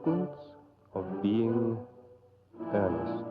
importance of being earnest.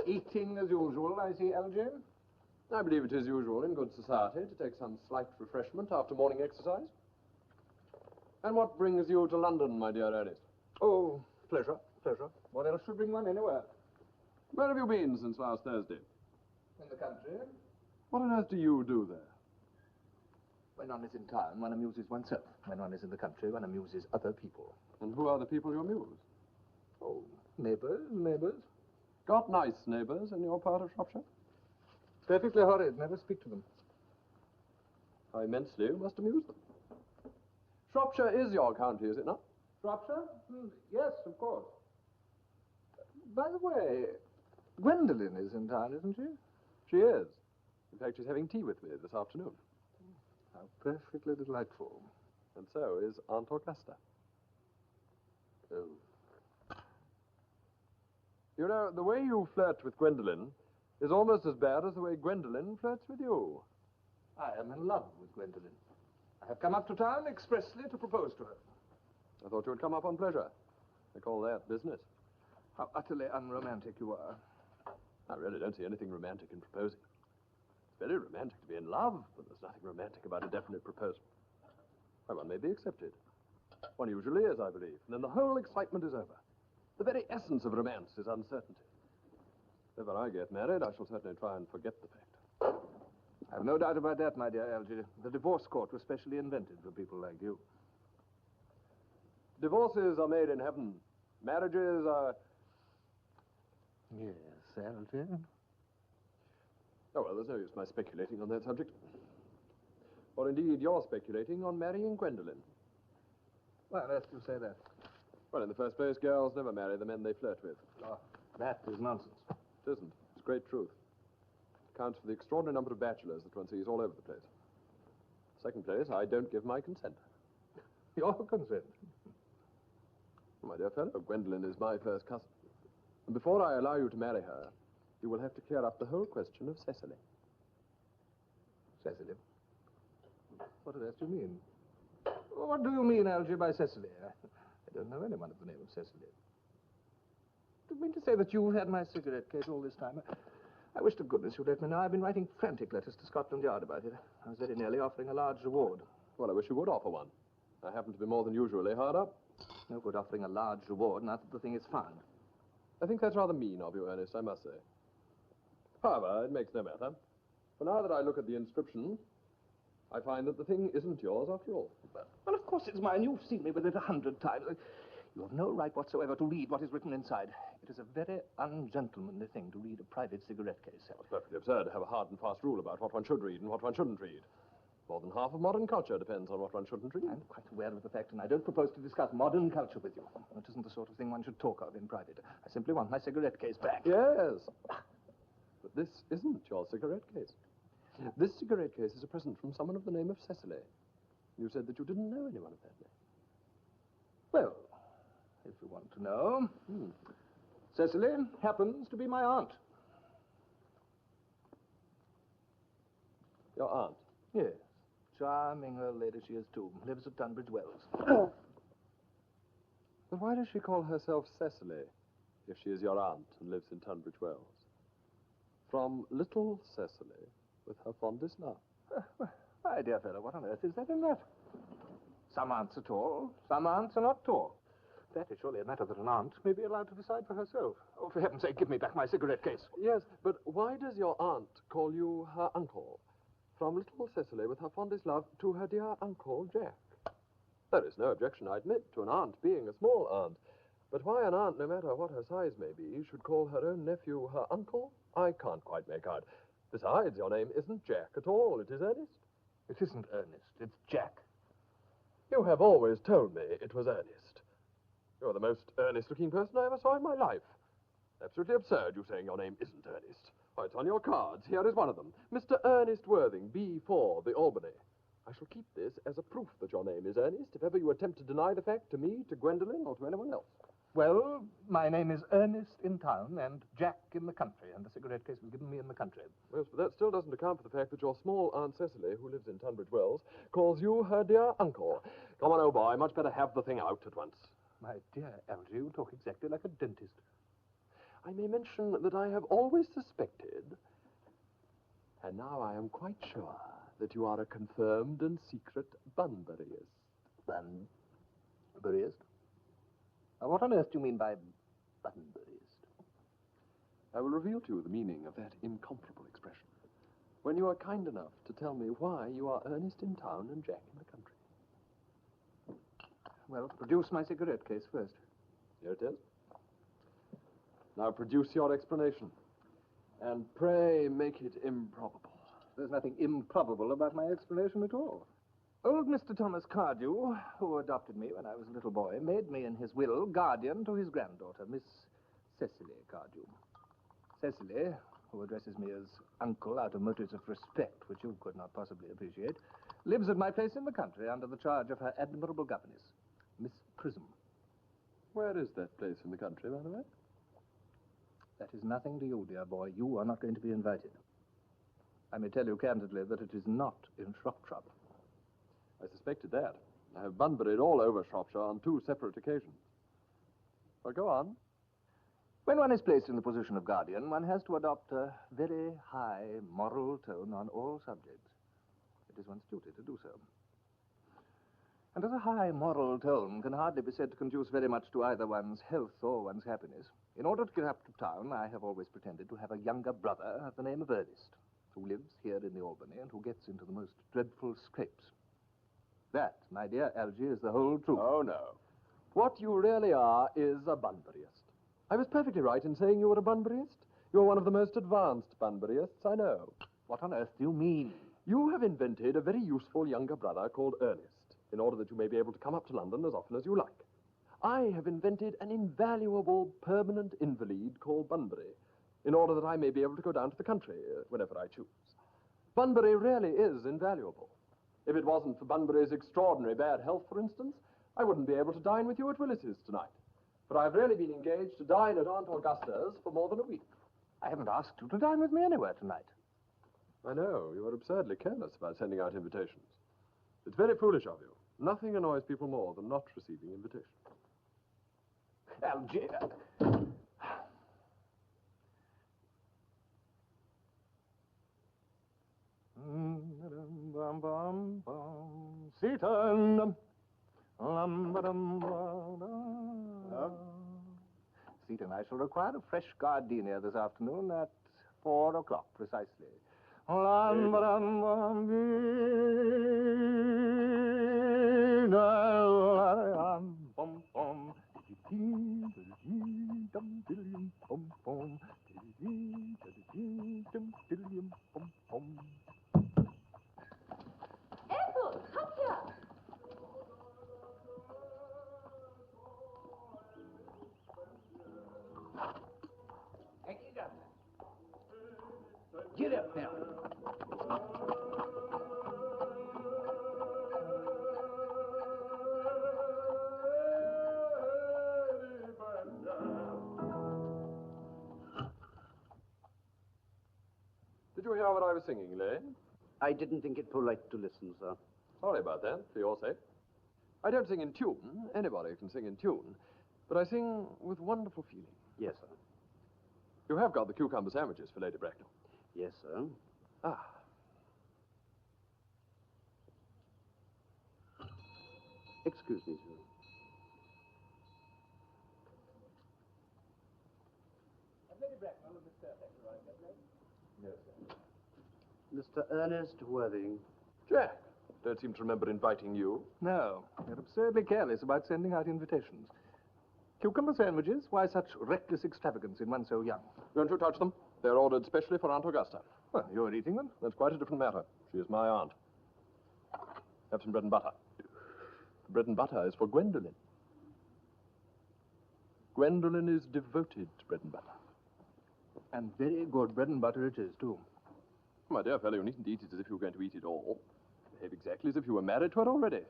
Eating as usual, I see, Algy. I believe it is usual in good society to take some slight refreshment after morning exercise. And what brings you to London, my dear Earnest? Oh, pleasure. What else should bring one anywhere? Where have you been since last Thursday? In the country. What on earth do you do there? When one is in town, one amuses oneself. When one is in the country, one amuses other people. And who are the people you amuse? Oh, neighbours. Got nice neighbours in your part of Shropshire? Perfectly horrid. Never speak to them. How immensely you must amuse them. Shropshire is your county, is it not? Shropshire? Yes, of course. By the way, Gwendolen is in town, isn't she? She is. In fact, she's having tea with me this afternoon. How perfectly delightful. And so is Aunt Augusta. Oh. You know, the way you flirt with Gwendolen is almost as bad as the way Gwendolen flirts with you. I am in love with Gwendolen. I have come up to town expressly to propose to her. I thought you would come up on pleasure. They call that business. How utterly unromantic you are. I really don't see anything romantic in proposing. It's very romantic to be in love, but there's nothing romantic about a definite proposal. Why, one may be accepted. One usually is, I believe. And then the whole excitement is over. The very essence of romance is uncertainty. If ever I get married, I shall certainly try and forget the fact. I've no doubt about that, my dear Algy. The divorce court was specially invented for people like you. Divorces are made in heaven. Marriages are... Yes, Algy. Oh, well, there's no use my speculating on that subject. Or indeed, you're speculating on marrying Gwendolen. Why on earth do you say that? Well, in the first place, girls never marry the men they flirt with. Oh, that is nonsense. It isn't. It's great truth. It accounts for the extraordinary number of bachelors that one sees all over the place. Second place, I don't give my consent. Your consent? My dear fellow, Gwendolen is my first cousin. And before I allow you to marry her, you will have to clear up the whole question of Cecily. Cecily? What on earth do you mean? What do you mean, Algy, by Cecily? I don't know anyone of the name of Cecily. Do you mean to say that you've had my cigarette case all this time? I wish to goodness you'd let me know. I've been writing frantic letters to Scotland Yard about it. I was very nearly offering a large reward. Well, I wish you would offer one. I happen to be more than usually hard up. No good offering a large reward now that the thing is found. I think that's rather mean of you, Ernest, I must say. However, it makes no matter. For now that I look at the inscription, I find that the thing isn't yours after all. Well, of course it's mine. You've seen me with it 100 times. You have no right whatsoever to read what is written inside. It is a very ungentlemanly thing to read a private cigarette case. It's perfectly absurd to have a hard and fast rule about what one should read and what one shouldn't read. More than half of modern culture depends on what one shouldn't read. I'm quite aware of the fact, and I don't propose to discuss modern culture with you. It isn't the sort of thing one should talk of in private. I simply want my cigarette case back. Yes. But this isn't your cigarette case. This cigarette case is a present from someone of the name of Cecily. You said that you didn't know anyone of that name. Well, if you want to know, Cecily happens to be my aunt. Your aunt? Yes. Charming old lady she is, too. Lives at Tunbridge Wells. But why does she call herself Cecily if she is your aunt and lives in Tunbridge Wells? From little Cecily, with her fondest love. My dear fellow, what on earth is that in that? Some aunts are tall, some aunts are not tall. That is surely a matter that an aunt may be allowed to decide for herself. Oh, for heaven's sake, give me back my cigarette case. Yes, but why does your aunt call you her uncle? From little Cecily, with her fondest love, to her dear Uncle Jack. There is no objection, I admit, to an aunt being a small aunt. But why an aunt, no matter what her size may be, should call her own nephew her uncle, I can't quite make out. Besides, your name isn't Jack at all. It is Ernest. It isn't Ernest, it's Jack. You have always told me it was Ernest. You're the most earnest-looking person I ever saw in my life. Absolutely absurd, you saying your name isn't Ernest. Why, it's on your cards. Here is one of them. Mr. Ernest Worthing, B4, the Albany. I shall keep this as a proof that your name is Ernest if ever you attempt to deny the fact to me, to Gwendolen, or to anyone else. Well, my name is Ernest in town and Jack in the country, and the cigarette case was given me in the country. Yes, but that still doesn't account for the fact that your small Aunt Cecily, who lives in Tunbridge Wells, calls you her dear uncle. Come on, old boy, much better have the thing out at once. My dear Algy, you talk exactly like a dentist. I may mention that I have always suspected, and now I am quite sure, that you are a confirmed and secret Bunburyist. Bunburyist? Now, what on earth do you mean by Bunburyist? I will reveal to you the meaning of that incomparable expression when you are kind enough to tell me why you are Ernest in town and Jack in the country. Well, produce my cigarette case first. Here it is. Now produce your explanation, and pray make it improbable. There's nothing improbable about my explanation at all. Old Mr. Thomas Cardew, who adopted me when I was a little boy, made me in his will guardian to his granddaughter, Miss Cecily Cardew. Cecily, who addresses me as uncle out of motives of respect, which you could not possibly appreciate, lives at my place in the country under the charge of her admirable governess, Miss Prism. Where is that place in the country, by the way? That is nothing to you, dear boy. You are not going to be invited. I may tell you candidly that it is not in Shropshire. I suspected that. I have Bunburied all over Shropshire on 2 separate occasions. Well, go on. When one is placed in the position of guardian, one has to adopt a very high moral tone on all subjects. It is one's duty to do so. And as a high moral tone can hardly be said to conduce very much to either one's health or one's happiness, in order to get up to town, I have always pretended to have a younger brother of the name of Earnest, who lives here in the Albany and who gets into the most dreadful scrapes. That, my dear Algy, is the whole truth. Oh, no. What you really are is a Bunburyist. I was perfectly right in saying you were a Bunburyist. You're one of the most advanced Bunburyists I know. What on earth do you mean? You have invented a very useful younger brother called Earnest, in order that you may be able to come up to London as often as you like. I have invented an invaluable permanent invalid called Bunbury, in order that I may be able to go down to the country whenever I choose. Bunbury really is invaluable. If it wasn't for Bunbury's extraordinary bad health, for instance, I wouldn't be able to dine with you at Willis's tonight. But I've really been engaged to dine at Aunt Augusta's for more than a week. I haven't asked you to dine with me anywhere tonight. I know. You are absurdly careless about sending out invitations. It's very foolish of you. Nothing annoys people more than not receiving invitations. Algy. Seaton. Seaton, I shall require a fresh gardenia this afternoon at 4 o'clock precisely. Ethel, come here. Get up now. Did you hear what I was singing, Elaine? I didn't think it polite to listen, sir. Sorry about that, for your sake. I don't sing in tune. Anybody can sing in tune. But I sing with wonderful feeling. Yes, sir. You have got the cucumber sandwiches for Lady Bracknell. Yes, sir. Ah. Excuse me, sir. Mr. Ernest Worthing. Jack, don't seem to remember inviting you. No, they're absurdly careless about sending out invitations. Cucumber sandwiches? Why such reckless extravagance in one so young? Don't you touch them. They're ordered specially for Aunt Augusta. Well, you're eating them? That's quite a different matter. She is my aunt. Have some bread and butter. The bread and butter is for Gwendolen. Gwendolen is devoted to bread and butter. And very good bread and butter it is, too. My dear fellow, you needn't eat it as if you were going to eat it all. Behave exactly as if you were married to her already.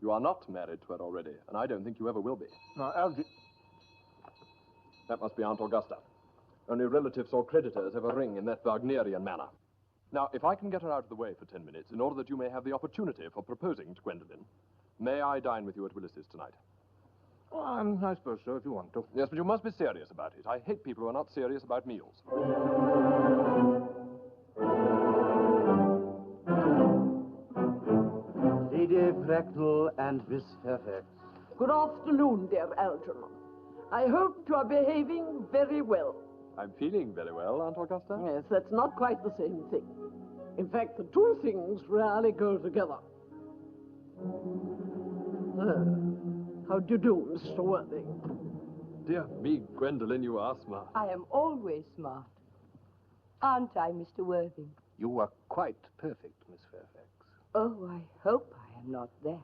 You are not married to her already, and I don't think you ever will be. Now, Algy... That must be Aunt Augusta. Only relatives or creditors ever ring in that Wagnerian manner. Now, if I can get her out of the way for 10 minutes, in order that you may have the opportunity for proposing to Gwendolen, may I dine with you at Willis's tonight? Well, I suppose so, if you want to. Yes, but you must be serious about it. I hate people who are not serious about meals. Lady Bracknell and Miss Fairfax. Good afternoon, dear Algernon. I hope you are behaving very well. I'm feeling very well, Aunt Augusta. Yes, that's not quite the same thing. In fact, the two things rarely go together. How do you do, Mr. Worthing? Dear me, Gwendolen, you are smart. I am always smart. Aren't I, Mr. Worthing? You are quite perfect, Miss Fairfax. Oh, I hope I am not that.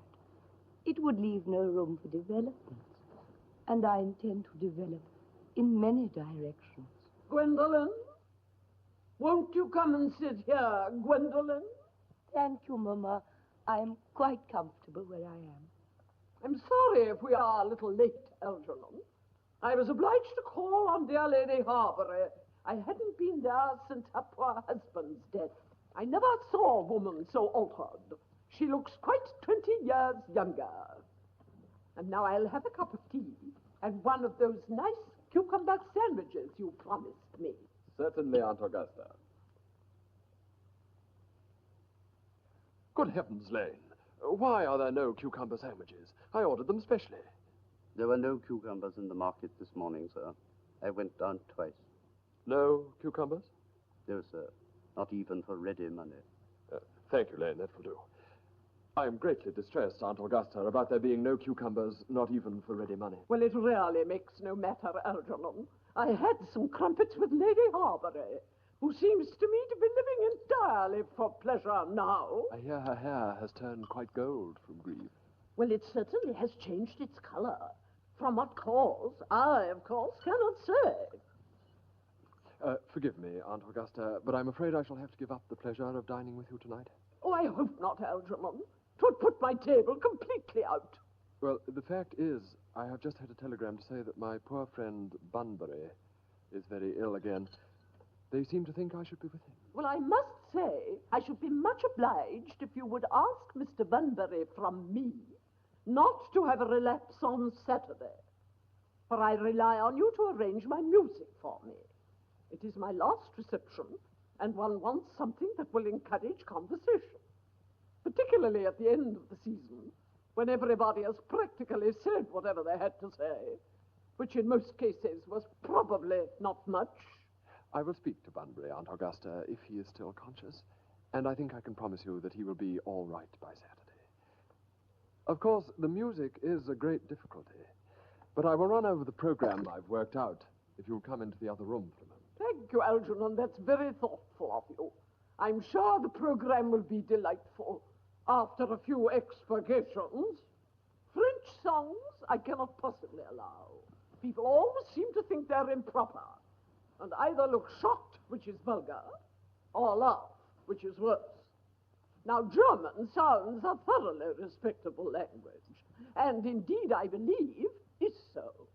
It would leave no room for development. And I intend to develop in many directions. Gwendolen? Won't you come and sit here, Gwendolen? Thank you, Mama. I am quite comfortable where I am. I'm sorry if we are a little late, Algernon. I was obliged to call on dear Lady Harbury. I hadn't been there since her poor husband's death. I never saw a woman so altered. She looks quite 20 years younger. And now I'll have a cup of tea and one of those nice cucumber sandwiches you promised me. Certainly, Aunt Augusta. Good heavens, Lane. Why are there no cucumber sandwiches? I ordered them specially. There were no cucumbers in the market this morning, sir. I went down twice. No cucumbers? No, sir. Not even for ready money. Thank you, Lane. That will do. I am greatly distressed, Aunt Augusta, about there being no cucumbers, not even for ready money. Well, it really makes no matter, Algernon. I had some crumpets with Lady Harbury, who seems to me to be living entirely for pleasure now. I hear her hair has turned quite gold from grief. Well, it certainly has changed its color. From what cause, I, of course, cannot say. Forgive me, Aunt Augusta, but I'm afraid I shall have to give up the pleasure of dining with you tonight. Oh, I hope not, Algernon. 'Twould put my table completely out. Well, the fact is, I have just had a telegram to say that my poor friend Bunbury is very ill again. They seem to think I should be with him. Well, I must say, I should be much obliged if you would ask Mr. Bunbury from me not to have a relapse on Saturday, for I rely on you to arrange my music for me. It is my last reception, and one wants something that will encourage conversation, particularly at the end of the season, when everybody has practically said whatever they had to say, which in most cases was probably not much. I will speak to Bunbury, Aunt Augusta, if he is still conscious, and I think I can promise you that he will be all right by Saturday. Of course, the music is a great difficulty, but I will run over the program I've worked out if you'll come into the other room for a moment. Thank you, Algernon. That's very thoughtful of you. I'm sure the program will be delightful. After a few expurgations, French songs I cannot possibly allow. People always seem to think they're improper, and either look shocked, which is vulgar, or laugh, which is worse. Now, German sounds a thoroughly respectable language, and indeed, I believe, is so.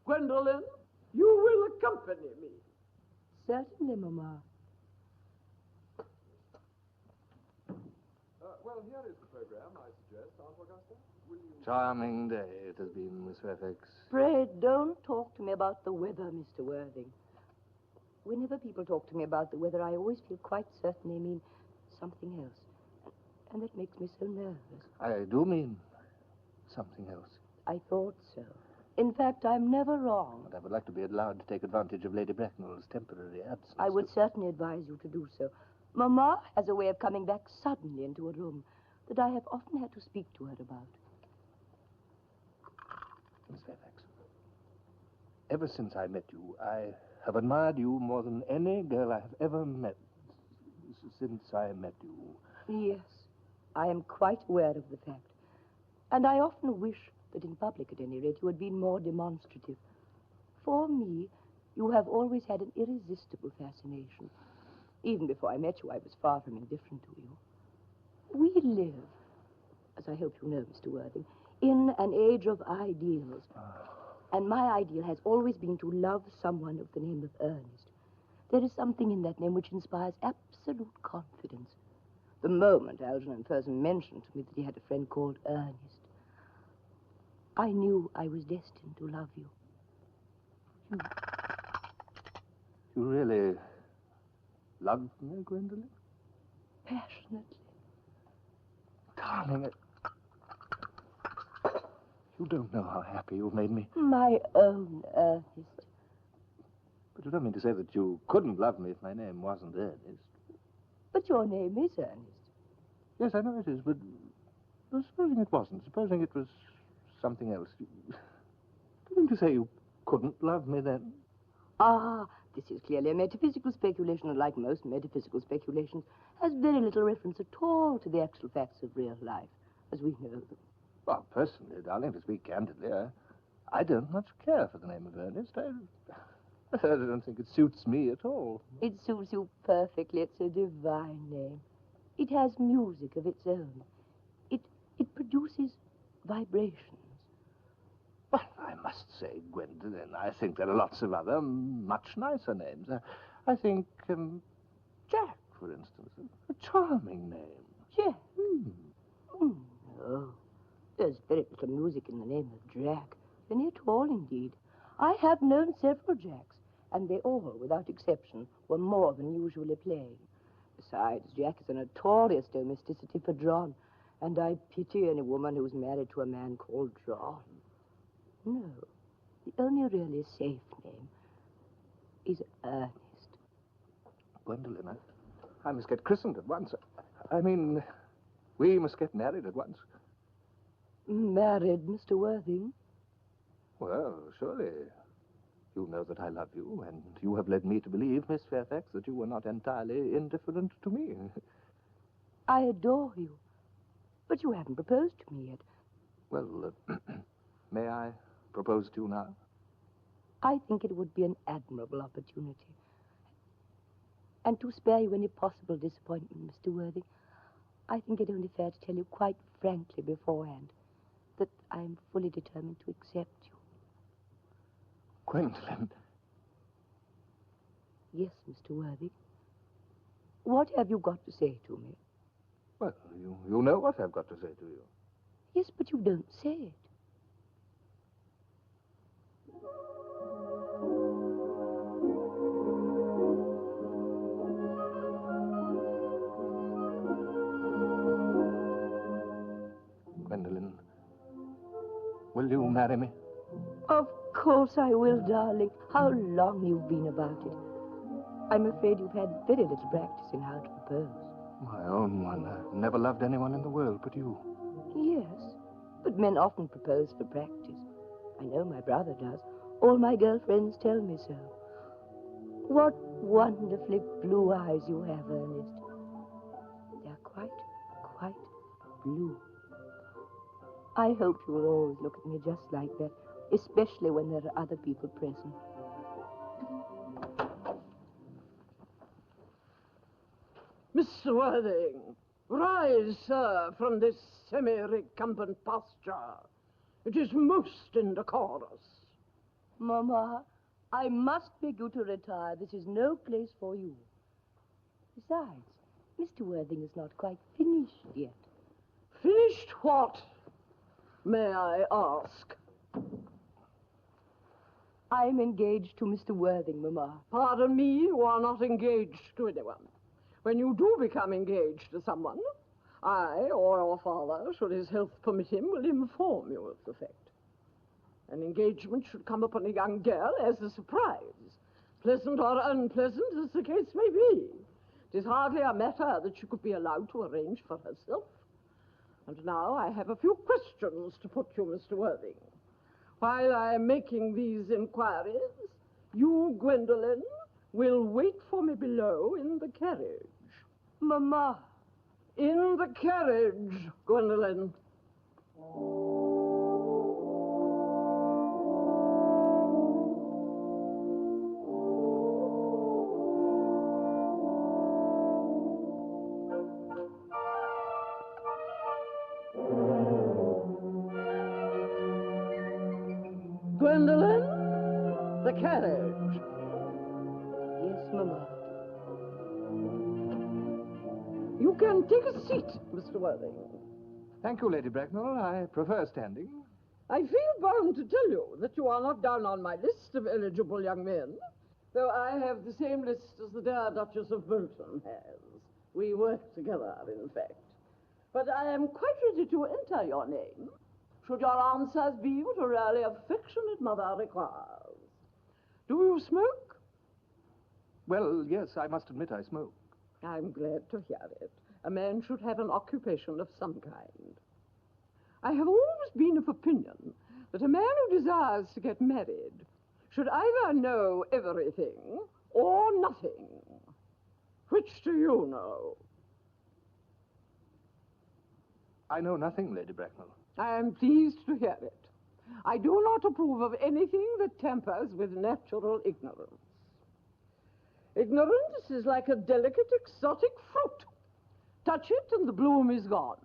Gwendolen, you will accompany me. Certainly, Mama. Well, here is the program, I suggest, Aunt Augusta. Will you... Charming day it has been, Miss Fairfax. Pray don't talk to me about the weather, Mr. Worthing. Whenever people talk to me about the weather, I always feel quite certain they mean something else. And that makes me so nervous. I do mean something else. I thought so. In fact, I'm never wrong. But I would like to be allowed to take advantage of Lady Bracknell's temporary absence. I would certainly advise you to do so. Mamma has a way of coming back suddenly into a room that I have often had to speak to her about. Miss Fairfax, ever since I met you, I have admired you more than any girl I have ever met. Since I met you. Yes, I am quite aware of the fact. And I often wish that in public, at any rate, you had been more demonstrative. For me, you have always had an irresistible fascination. Even before I met you, I was far from indifferent to you. We live, as I hope you know, Mr. Worthing, in an age of ideals. And my ideal has always been to love someone of the name of Ernest. There is something in that name which inspires absolute confidence. The moment Algernon first mentioned to me that he had a friend called Earnest, I knew I was destined to love you. You really love me, Gwendolen? Passionately. Darling, you don't know how happy you've made me. My own Ernest. But you don't mean to say that you couldn't love me if my name wasn't Ernest. But your name is Ernest. Yes, I know it is, but supposing it wasn't, supposing it was something else. Do you mean to say you couldn't love me then? Ah, this is clearly a metaphysical speculation, and like most metaphysical speculations, has very little reference at all to the actual facts of real life, as we know them. Well, personally, darling, to speak candidly, I don't much care for the name of Ernest. I don't think it suits me at all. It suits you perfectly. It's a divine name. It has music of its own. It produces vibrations. Well, I must say, Gwendolen, I think there are lots of other much nicer names. I think Jack, for instance, a charming name. Jack? No. There's very little music in the name of Jack. Any at all, indeed. I have known several Jacks, and they all, without exception, were more than usually plain. Besides, Jack is a notorious domesticity for John, and I pity any woman who's married to a man called John. No, the only really safe name is Ernest. Gwendolen, I must get christened at once. I mean, we must get married at once. Married, Mr. Worthing? Well, surely you know that I love you, and you have led me to believe, Miss Fairfax, that you were not entirely indifferent to me. I adore you, but you haven't proposed to me yet. Well, may I propose to you now? I think it would be an admirable opportunity. And to spare you any possible disappointment, Mr. Worthing, I think it only fair to tell you quite frankly beforehand that I am fully determined to accept you. Gwendolen. Yes, Mr. Worthing. What have you got to say to me? Well, you know what I've got to say to you. Yes, but you don't say it. Gwendolen, will you marry me? Of course I will, darling. How long you've been about it. I'm afraid you've had very little practice in how to propose. My own one. I've never loved anyone in the world but you. Yes, but men often propose for practice. I know my brother does. All my girlfriends tell me so. What wonderfully blue eyes you have, Ernest. They're quite blue. I hope you will always look at me just like that, especially when there are other people present. Mr. Worthing, rise, sir, from this semi-recumbent posture. It is most indecorous. Mamma, I must beg you to retire. This is no place for you. Besides, Mr. Worthing is not quite finished yet. Finished what, may I ask? I'm engaged to Mr. Worthing, Mamma. Pardon me, you are not engaged to anyone. When you do become engaged to someone, I, or your father, should his health permit him, will inform you of the fact. An engagement should come upon a young girl as a surprise, pleasant or unpleasant as the case may be. It is hardly a matter that she could be allowed to arrange for herself. And now I have a few questions to put you, Mr. Worthing. While I am making these inquiries, you, Gwendolen, will wait for me below in the carriage. Mamma. In the carriage, Gwendolen. Gwendolen, the carriage. Yes, Mamma. You can take a seat, Mr. Worthing. Thank you, Lady Bracknell. I prefer standing. I feel bound to tell you that you are not down on my list of eligible young men, though I have the same list as the dear Duchess of Bolton has. We work together, in fact. But I am quite ready to enter your name, should your answers be what a really affectionate mother requires. Do you smoke? Well, yes, I must admit I smoke. I'm glad to hear it. A man should have an occupation of some kind. I have always been of opinion that a man who desires to get married should either know everything or nothing. Which do you know? I know nothing, Lady Bracknell. I am pleased to hear it. I do not approve of anything that tampers with natural ignorance. Ignorance is like a delicate, exotic fruit. Touch it and the bloom is gone.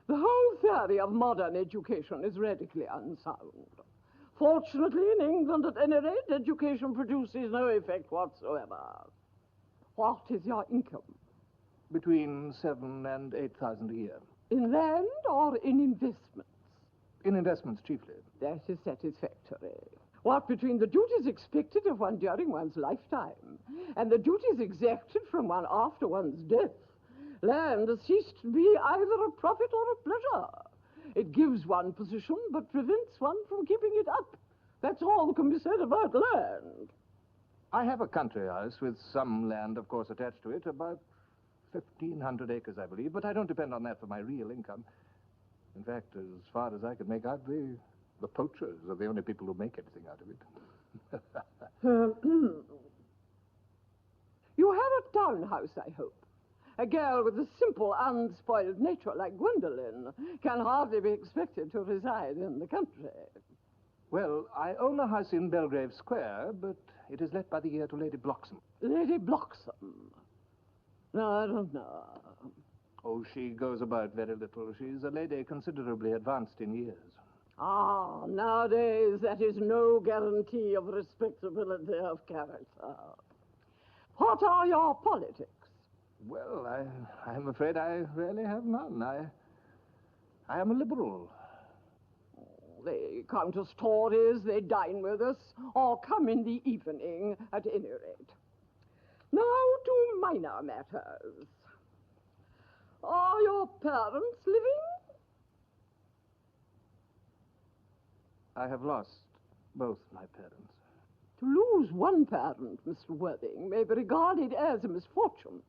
The whole theory of modern education is radically unsound. Fortunately, in England, at any rate, education produces no effect whatsoever. What is your income? Between 7,000 and 8,000 a year. In land or in investments? In investments, chiefly. That is satisfactory. What between the duties expected of one during one's lifetime and the duties exacted from one after one's death, land has ceased to be either a profit or a pleasure. It gives one position but prevents one from keeping it up. That's all that can be said about land. I have a country house with some land, of course, attached to it, about 1,500 acres, I believe, but I don't depend on that for my real income. In fact, as far as I could make out, the poachers are the only people who make anything out of it. You have a townhouse, I hope. A girl with a simple, unspoiled nature like Gwendolen can hardly be expected to reside in the country. Well, I own a house in Belgrave Square, but it is let by the year to Lady Bloxham. Lady Bloxham? No, I don't know. Oh, she goes about very little. She's a lady considerably advanced in years. Ah, nowadays that is no guarantee of respectability of character. What are your politics? Well, I'm afraid I really have none. I am a liberal. They come to Tories, they dine with us, or come in the evening, at any rate. Now to minor matters. Are your parents living? I have lost both my parents. To lose one parent, Mr. Worthing, may be regarded as a misfortune.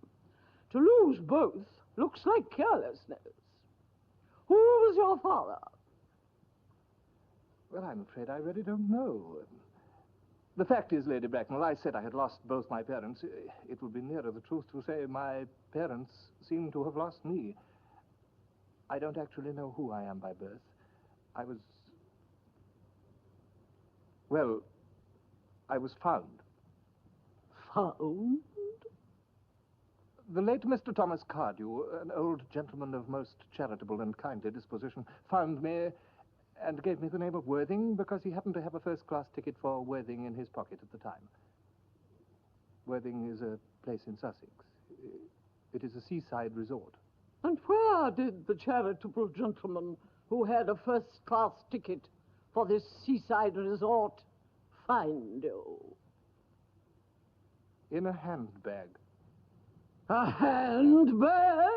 To lose both looks like carelessness. Who was your father? Well, I'm afraid I really don't know. The fact is, Lady Bracknell, I said I had lost both my parents. It would be nearer the truth to say my parents seem to have lost me. I don't actually know who I am by birth. I was found. Found? The late Mr. Thomas Cardew, an old gentleman of most charitable and kindly disposition, found me and gave me the name of Worthing because he happened to have a first-class ticket for Worthing in his pocket at the time. Worthing is a place in Sussex. It is a seaside resort. And where did the charitable gentleman who had a first-class ticket for this seaside resort find you? In a handbag. A handbag?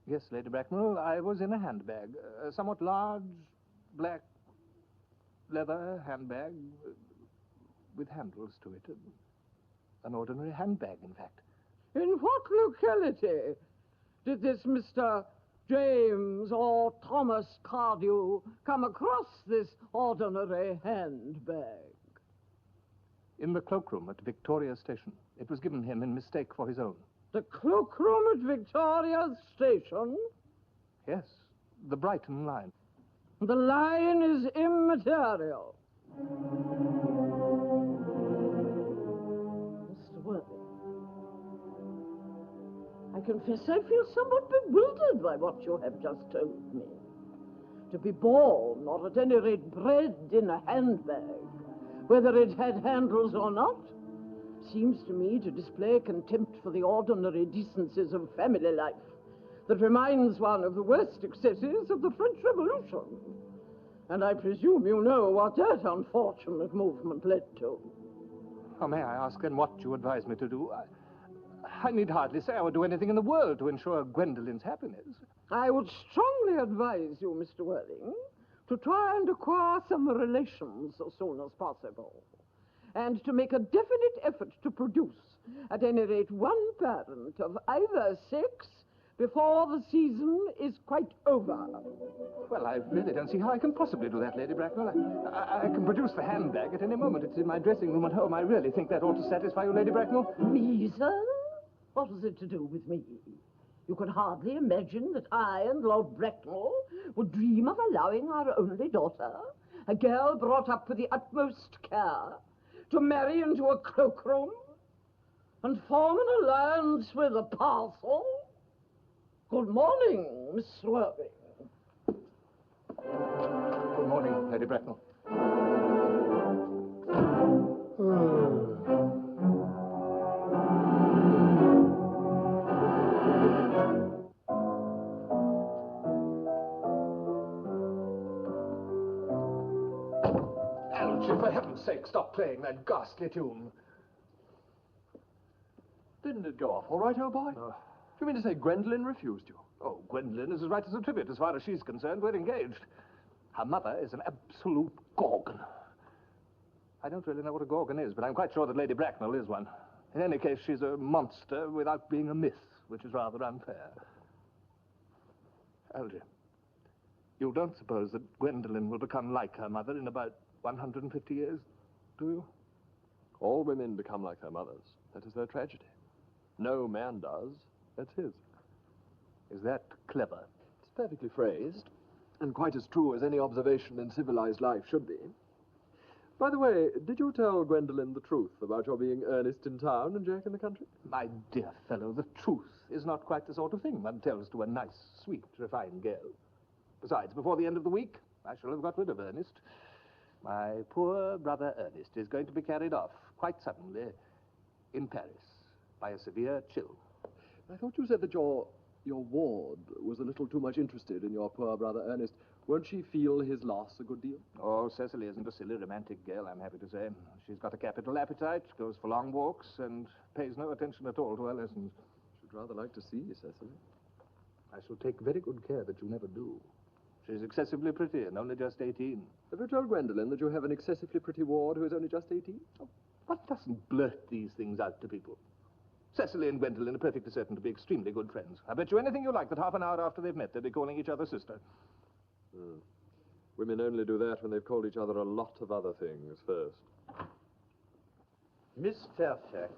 Yes, Lady Bracknell, I was in a handbag. A somewhat large, black, leather handbag with handles to it. An ordinary handbag, in fact. In what locality did this Mr. James or Thomas Cardew come across this ordinary handbag? In the cloakroom at Victoria Station. It was given him in mistake for his own. The cloakroom at Victoria Station? Yes, the Brighton line. The line is immaterial. Mr. Worthing, I confess I feel somewhat bewildered by what you have just told me. To be born, or at any rate bred in a handbag, whether it had handles or not, seems to me to display contempt for the ordinary decencies of family life that reminds one of the worst excesses of the French Revolution. And I presume you know what that unfortunate movement led to. Oh, may I ask then what you advise me to do? I need hardly say I would do anything in the world to ensure Gwendolyn's happiness. I would strongly advise you, Mr. Worthing, to try and acquire some relations as soon as possible, and to make a definite effort to produce, at any rate, one parent of either sex before the season is quite over. Well, I really don't see how I can possibly do that, Lady Bracknell. I can produce the handbag at any moment. It's in my dressing room at home. I really think that ought to satisfy you, Lady Bracknell. Me, sir? What has it to do with me? You can hardly imagine that I and Lord Bracknell would dream of allowing our only daughter, a girl brought up with the utmost care, to marry into a cloakroom and form an alliance with a parcel? Good morning, Miss Worthing. Good morning, Lady Bracknell. Algy, for heaven's sake, stop playing that ghastly tune. Didn't it go off all right, old boy? Do you mean to say Gwendolen refused you? Oh, Gwendolyn is as right as a trivet. As far as she's concerned, we're engaged. Her mother is an absolute gorgon. I don't really know what a gorgon is, but I'm quite sure that Lady Bracknell is one. In any case, she's a monster without being a myth, which is rather unfair. Algy, you don't suppose that Gwendolen will become like her mother in about 150 years, do you? All women become like their mothers. That is their tragedy. No man does. That's his. Is that clever? It's perfectly phrased, and quite as true as any observation in civilized life should be. By the way, did you tell Gwendolen the truth about your being Ernest in town and Jack in the country? My dear fellow, the truth is not quite the sort of thing one tells to a nice, sweet, refined girl. Besides, before the end of the week, I shall have got rid of Ernest. My poor brother Ernest is going to be carried off, quite suddenly, in Paris, by a severe chill. I thought you said that your ward was a little too much interested in your poor brother Ernest. Won't she feel his loss a good deal? Oh, Cecily isn't a silly, romantic girl, I'm happy to say. She's got a capital appetite, goes for long walks, and pays no attention at all to her lessons. Should rather like to see you, Cecily. I shall take very good care that you never do. She's excessively pretty and only just 18. Have you told Gwendolen that you have an excessively pretty ward who is only just 18? Oh, one doesn't blurt these things out to people. Cecily and Gwendolen are perfectly certain to be extremely good friends. I bet you anything you like that half an hour after they've met, they'll be calling each other sister. Women only do that when they've called each other a lot of other things first. Miss Fairfax.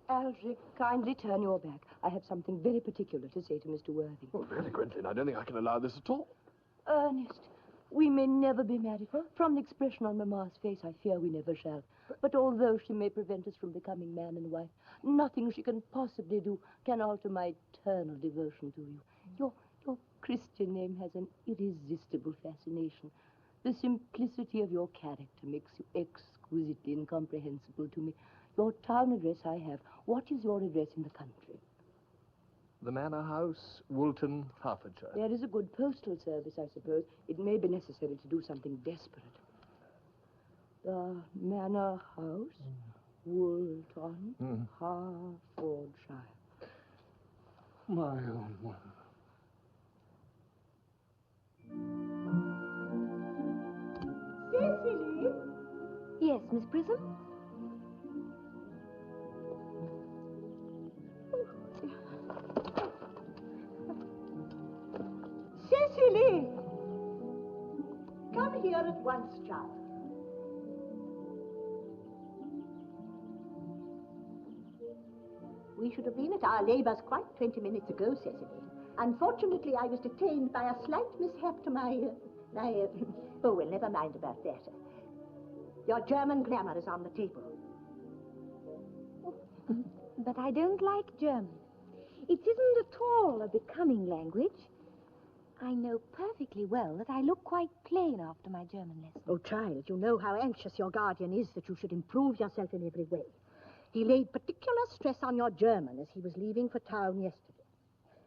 Algy, kindly turn your back. I have something very particular to say to Mr. Worthing. Oh, really, Gwendolen, I don't think I can allow this at all. Ernest, we may never be married. From the expression on Mamma's face, I fear we never shall. But although she may prevent us from becoming man and wife, nothing she can possibly do can alter my eternal devotion to you. Your Christian name has an irresistible fascination. The simplicity of your character makes you exquisitely incomprehensible to me. Your town address I have. What is your address in the country? The Manor House, Woolton, Hertfordshire. There is a good postal service, I suppose. It may be necessary to do something desperate. The Manor House, Woolton, Hertfordshire. My own one. Cecily? Yes, Miss Prism? Cecily! Come here at once, child. We should have been at our labours quite 20 minutes ago, Cecily. Unfortunately, I was detained by a slight mishap to oh, well, never mind about that. Your German grammar is on the table. But I don't like German. It isn't at all a becoming language. I know perfectly well that I look quite plain after my German lesson. Oh, child, you know how anxious your guardian is that you should improve yourself in every way. He laid particular stress on your German as he was leaving for town yesterday.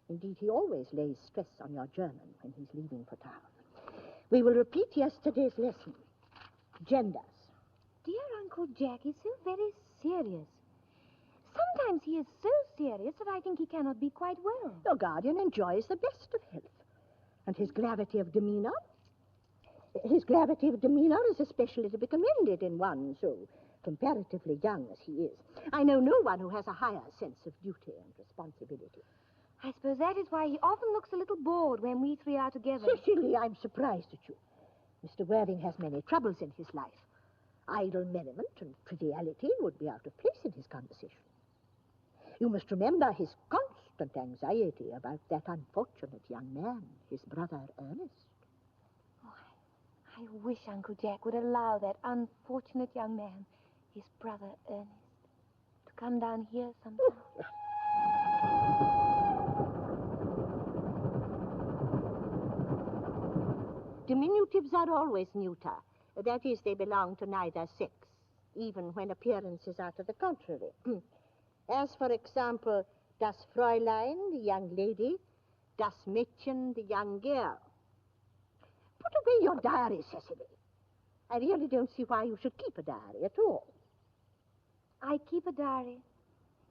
Indeed, he always lays stress on your German when he's leaving for town. We will repeat yesterday's lesson. Genders. Dear Uncle Jack is so very serious. Sometimes he is so serious that I think he cannot be quite well. Your guardian enjoys the best of health. And his gravity of demeanor is especially to be commended in one so comparatively young as he is. I know no one who has a higher sense of duty and responsibility. I suppose that is why he often looks a little bored when we three are together. Cecily, I'm surprised at you. Mr. Worthing has many troubles in his life. Idle merriment and triviality would be out of place in his conversation. You must remember his constant anxiety about that unfortunate young man, his brother Ernest. Oh, I wish Uncle Jack would allow that unfortunate young man, his brother Ernest, to come down here sometime. Diminutives are always neuter. That is, they belong to neither sex, even when appearances are to the contrary. As, for example, das Fräulein, the young lady, das Mädchen, the young girl. Put away your diary, Cecily. I really don't see why you should keep a diary at all. I keep a diary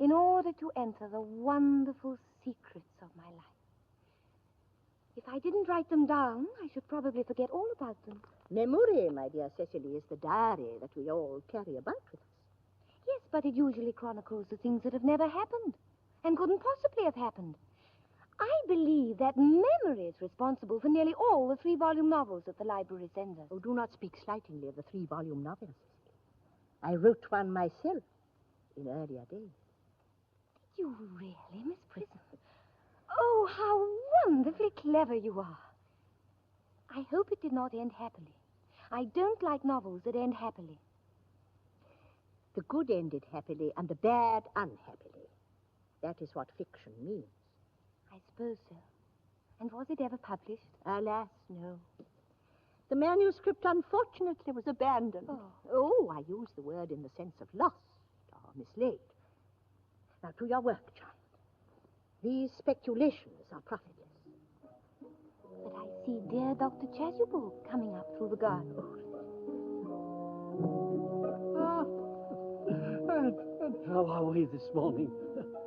in order to enter the wonderful secrets of my life. If I didn't write them down, I should probably forget all about them. Memory, my dear Cecily, is the diary that we all carry about with us. Yes, but it usually chronicles the things that have never happened and couldn't possibly have happened. I believe that memory is responsible for nearly all the 3-volume novels that the library sends us. Oh, do not speak slightingly of the 3-volume novels, Cecily. I wrote one myself in earlier days. Did you really, Miss Prism? Oh, how wonderfully clever you are. I hope it did not end happily. I don't like novels that end happily. The good ended happily and the bad unhappily. That is what fiction means. I suppose so. And was it ever published? Alas, no. The manuscript, unfortunately, was abandoned. Oh, I use the word in the sense of lost or mislaid. Now, to your work, child. These speculations are profitless. But I see dear Dr. Chasuble coming up through the garden. And how are we this morning?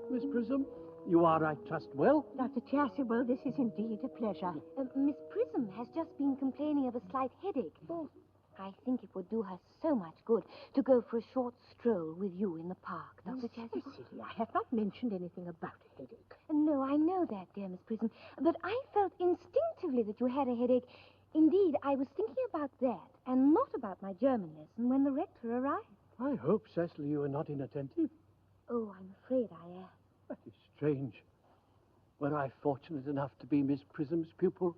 Miss Prism, you are, I trust, well? Dr. Chasuble, this is indeed a pleasure. Miss Prism has just been complaining of a slight headache. I think it would do her so much good to go for a short stroll with you in the park, Dr. Chasuble. Cecily, I have not mentioned anything about a headache. No, I know that, dear Miss Prism. But I felt instinctively that you had a headache. Indeed, I was thinking about that and not about my German lesson when the rector arrived. I hope, Cecily, you are not inattentive. Oh, I'm afraid I am. That is strange. Were I fortunate enough to be Miss Prism's pupil,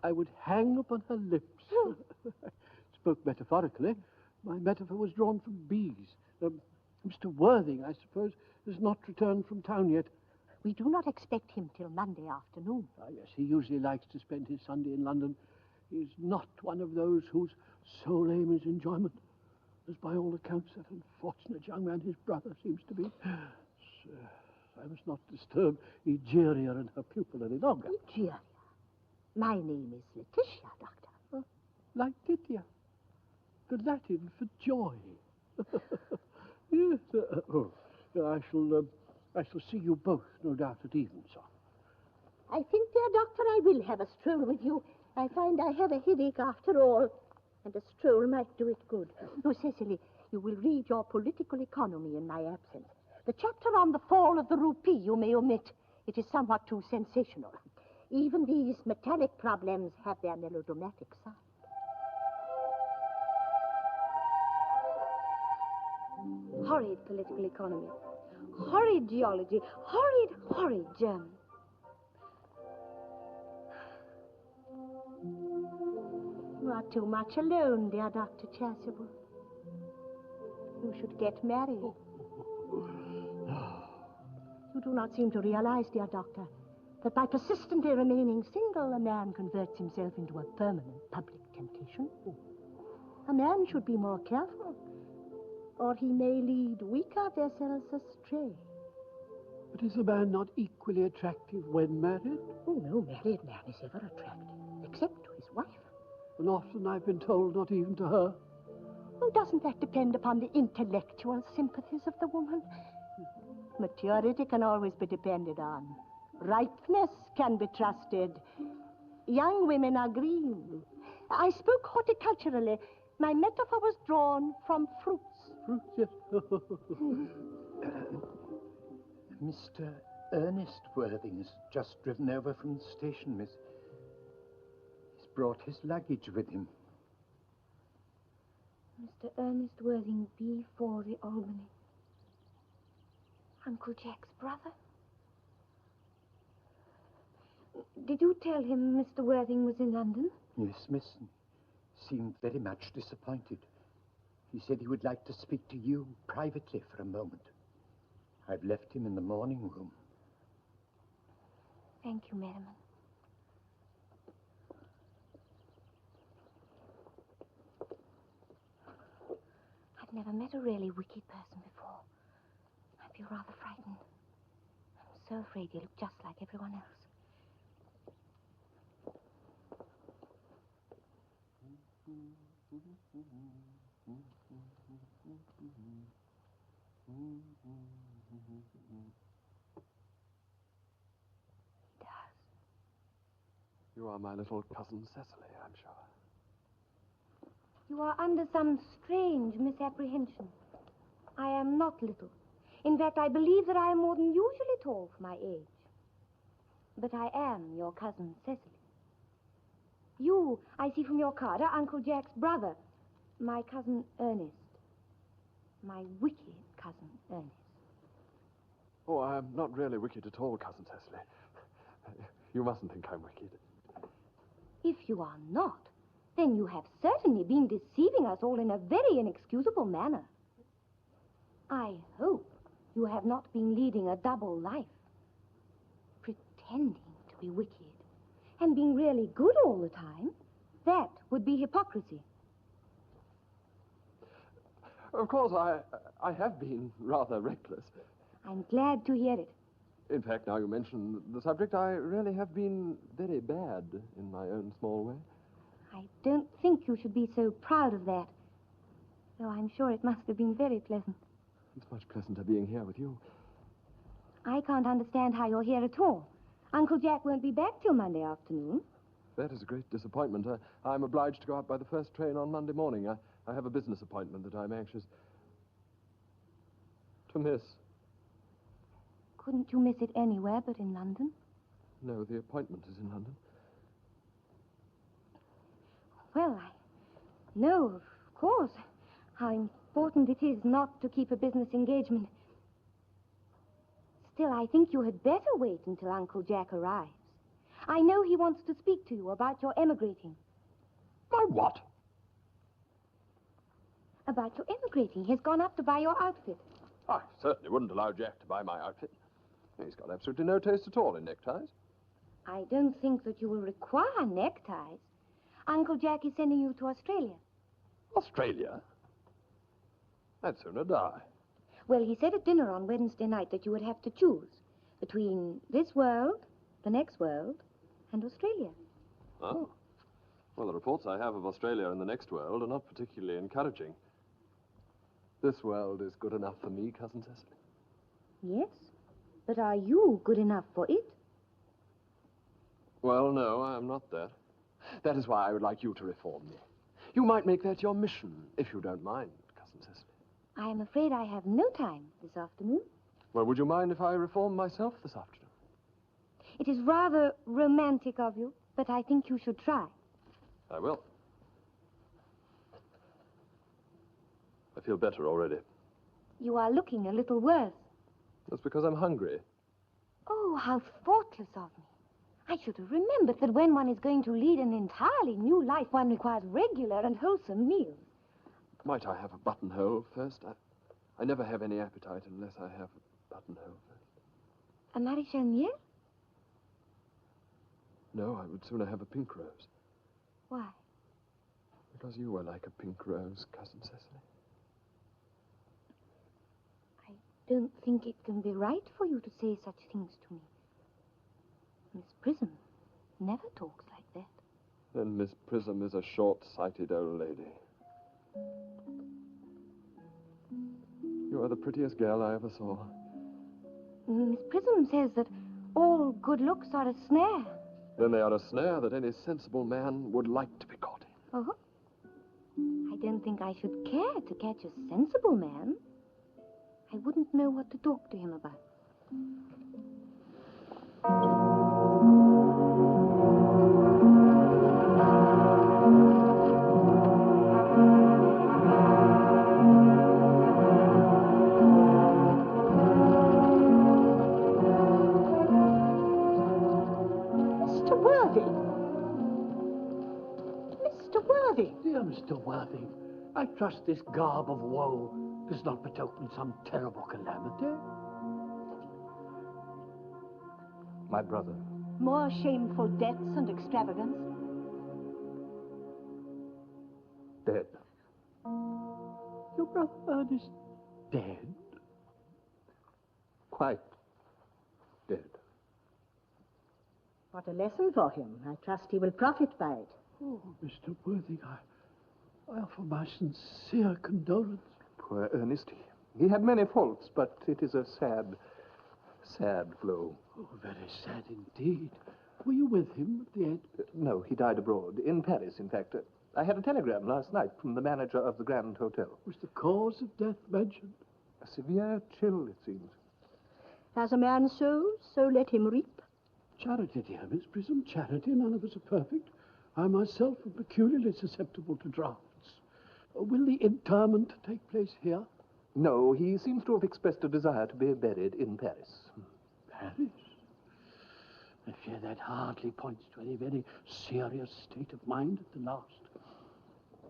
I would hang upon her lips. Spoke metaphorically. My metaphor was drawn from bees. Mr. Worthing, I suppose, has not returned from town yet. We do not expect him till Monday afternoon. Ah, yes, he usually likes to spend his Sunday in London. He's not one of those whose sole aim is enjoyment, as by all accounts that unfortunate young man, his brother, seems to be. So must not disturb Egeria and her pupil any longer. Egeria? My name is Letitia, Doctor. Laetitia, the Latin for joy. Yes, I shall see you both, no doubt, at evensong. I think, dear Doctor, I will have a stroll with you. I find I have a headache after all, and a stroll might do it good. Oh, Cecily, you will read your political economy in my absence. The chapter on the fall of the rupee you may omit. It is somewhat too sensational. Even these metallic problems have their melodramatic side. Horrid political economy. Horrid geology. Horrid German. You are too much alone, dear Dr. Chasuble. You should get married. You do not seem to realize, dear Doctor, that by persistently remaining single, a man converts himself into a permanent public temptation. A man should be more careful, or he may lead weaker vessels astray. But is a man not equally attractive when married? Oh, no married man is ever attractive, except to his wife. And often I've been told not even to her. Oh, doesn't that depend upon the intellectual sympathies of the woman? Maturity can always be depended on. Ripeness can be trusted. Young women are green. I spoke horticulturally. My metaphor was drawn from fruits. Fruits, yes. Mr. Earnest Worthing's just driven over from the station, miss. He's brought his luggage with him. Mr. Ernest Worthing, B4, the Albany. Uncle Jack's brother? Did you tell him Mr. Worthing was in London? Yes, miss. Seemed very much disappointed. He said he would like to speak to you privately for a moment. I've left him in the morning room. Thank you, Merriman. I've never met a really wicked person before. I feel rather frightened. I'm so afraid you look just like everyone else. He does. You are my little cousin Cecily, I'm sure. You are under some strange misapprehension. I am not little. In fact, I believe that I am more than usually tall for my age. But I am your cousin Cecily. You, I see from your card, are Uncle Jack's brother, my cousin Ernest. My wicked cousin Ernest. Oh, I'm not really wicked at all, Cousin Cecily. You mustn't think I'm wicked. If you are not, then you have certainly been deceiving us all in a very inexcusable manner. I hope you have not been leading a double life, pretending to be wicked and being really good all the time. That would be hypocrisy. Of course, I have been rather reckless. I'm glad to hear it. In fact, now you mention the subject, I really have been very bad in my own small way. I don't think you should be so proud of that, though I'm sure it must have been very pleasant. It's much pleasanter being here with you. I can't understand how you're here at all. Uncle Jack won't be back till Monday afternoon. That is a great disappointment. I'm obliged to go out by the first train on Monday morning. I have a business appointment that I'm anxious to miss. Couldn't you miss it anywhere but in London? No, the appointment is in London. Well, I know, of course, how important it is not to keep a business engagement. Still, I think you had better wait until Uncle Jack arrives. I know he wants to speak to you about your emigrating. My what? About your emigrating. He's gone up to buy your outfit. I certainly wouldn't allow Jack to buy my outfit. He's got absolutely no taste at all in neckties. I don't think that you will require neckties. Uncle Jack is sending you to Australia. Australia? I'd sooner die. Well, he said at dinner on Wednesday night that you would have to choose Between this world, the next world, and Australia. Oh. Well, the reports I have of Australia and the next world are not particularly encouraging. This world is good enough for me, Cousin Cecily. Yes, but are you good enough for it? Well, no, I am not that. That is why I would like you to reform me. You might make that your mission, if you don't mind, Cousin Cecily. I am afraid I have no time this afternoon. Well, would you mind if I reform myself this afternoon? It is rather romantic of you, but I think you should try. I will. I feel better already. You are looking a little worse. That's because I'm hungry. Oh, how thoughtless of me. I should have remembered that when one is going to lead an entirely new life, one requires regular and wholesome meals. Might I have a buttonhole first? I never have any appetite unless I have a buttonhole first. A Marichal? No, I would sooner have a pink rose. Why? Because you are like a pink rose, Cousin Cecily. I don't think it can be right for you to say such things to me. Miss Prism never talks like that. Then Miss Prism is a short-sighted old lady. You are the prettiest girl I ever saw. Miss Prism says that all good looks are a snare. Then they are a snare that any sensible man would like to be caught in. Oh? I don't think I should care to catch a sensible man. I wouldn't know what to talk to him about. Dear Mr. Worthing, I trust this garb of woe does not betoken some terrible calamity. My brother. More shameful deaths and extravagance. Dead. Your brother Ernest dead? Quite dead. What a lesson for him. I trust he will profit by it. Oh, Mr. Worthing, I offer my sincere condolence. Poor Earnest. He had many faults, but it is a sad, sad blow. Oh, very sad indeed. Were you with him at the end? No, he died abroad, in Paris, in fact. I had a telegram last night from the manager of the Grand Hotel. Was the cause of death mentioned? A severe chill, it seems. As a man sows, so let him reap. Charity, dear Miss Prism, charity. None of us are perfect. I myself am peculiarly susceptible to drafts. Will the interment take place here? No, he seems to have expressed a desire to be buried in Paris. Paris? I fear that hardly points to any very serious state of mind at the last.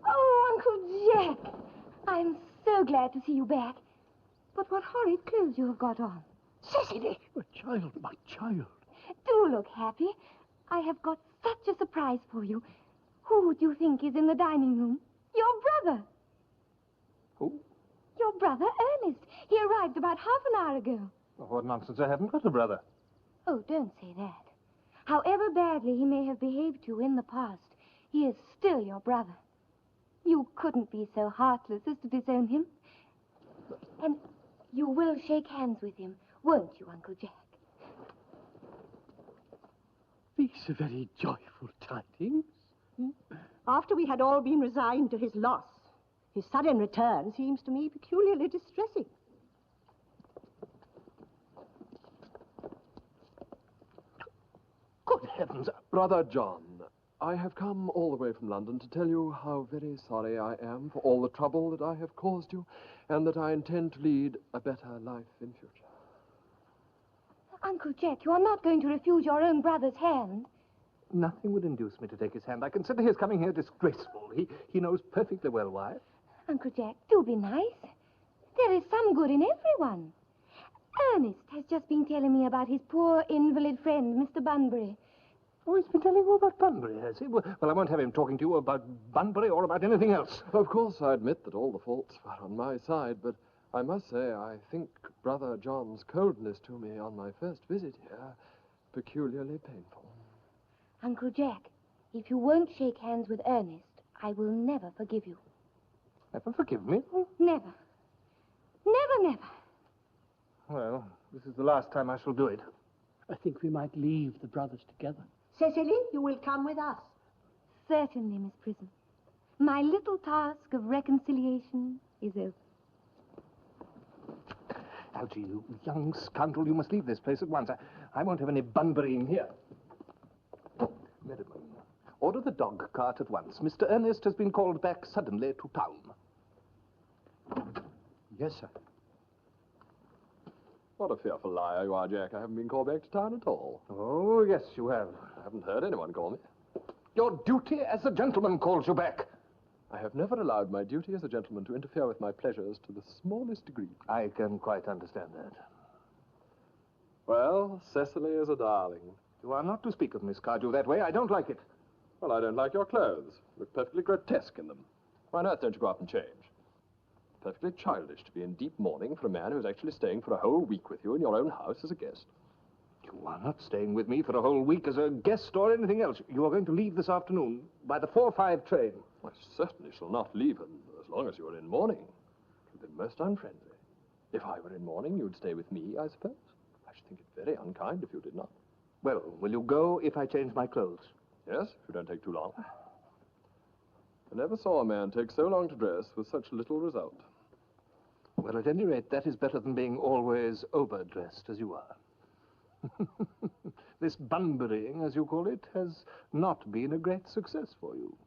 Oh, Uncle Jack! I'm so glad to see you back. But what horrid clothes you have got on. Cecily! My child, my child. Do look happy. I have got such a surprise for you. Who do you think is in the dining room? Your brother. Who? Your brother, Ernest. He arrived about half an hour ago. Oh, what nonsense. I haven't got a brother. Oh, don't say that. However badly he may have behaved to you in the past, he is still your brother. You couldn't be so heartless as to disown him. And you will shake hands with him, won't you, Uncle Jack? These are very joyful tidings. After we had all been resigned to his loss, his sudden return seems to me peculiarly distressing. Good heavens. Brother John, I have come all the way from London to tell you how very sorry I am for all the trouble that I have caused you, and that I intend to lead a better life in future. Uncle Jack, you are not going to refuse your own brother's hand. Nothing would induce me to take his hand. I consider his coming here disgraceful. He knows perfectly well why. Uncle Jack, do be nice. There is some good in everyone. Ernest has just been telling me about his poor invalid friend, Mr. Bunbury. Oh, he's been telling you about Bunbury, has he? Well, I won't have him talking to you about Bunbury or about anything else. Of course, I admit that all the faults were on my side, but I must say, I think Brother John's coldness to me on my first visit here peculiarly painful. Uncle Jack, if you won't shake hands with Ernest, I will never forgive you. Never forgive me? Never. Never, never. Well, this is the last time I shall do it. I think we might leave the brothers together. Cecily, you will come with us. Certainly, Miss Prism. My little task of reconciliation is over. Algy, you young scoundrel, you must leave this place at once. I won't have any bunburying here. Merriman, order the dog cart at once. Mr. Earnest has been called back suddenly to town. Yes, sir. What a fearful liar you are, Jack. I haven't been called back to town at all. Oh, yes, you have. I haven't heard anyone call me. Your duty as a gentleman calls you back. I have never allowed my duty as a gentleman to interfere with my pleasures to the smallest degree. I can quite understand that. Well, Cecily is a darling. You are not to speak of Miss Cardew that way. I don't like it. Well, I don't like your clothes. You look perfectly grotesque in them. Why on earth don't you go out and change? Perfectly childish to be in deep mourning for a man who's actually staying for a whole week with you in your own house as a guest. You are not staying with me for a whole week as a guest or anything else. You are going to leave this afternoon by the 4:05 train. I certainly shall not leave him as long as you are in mourning. It would be most unfriendly. If I were in mourning, you'd stay with me, I suppose. I should think it very unkind if you did not. Well, will you go if I change my clothes? Yes, if you don't take too long. I never saw a man take so long to dress with such little result. Well, at any rate, that is better than being always overdressed as you are. This bunburying, as you call it, has not been a great success for you.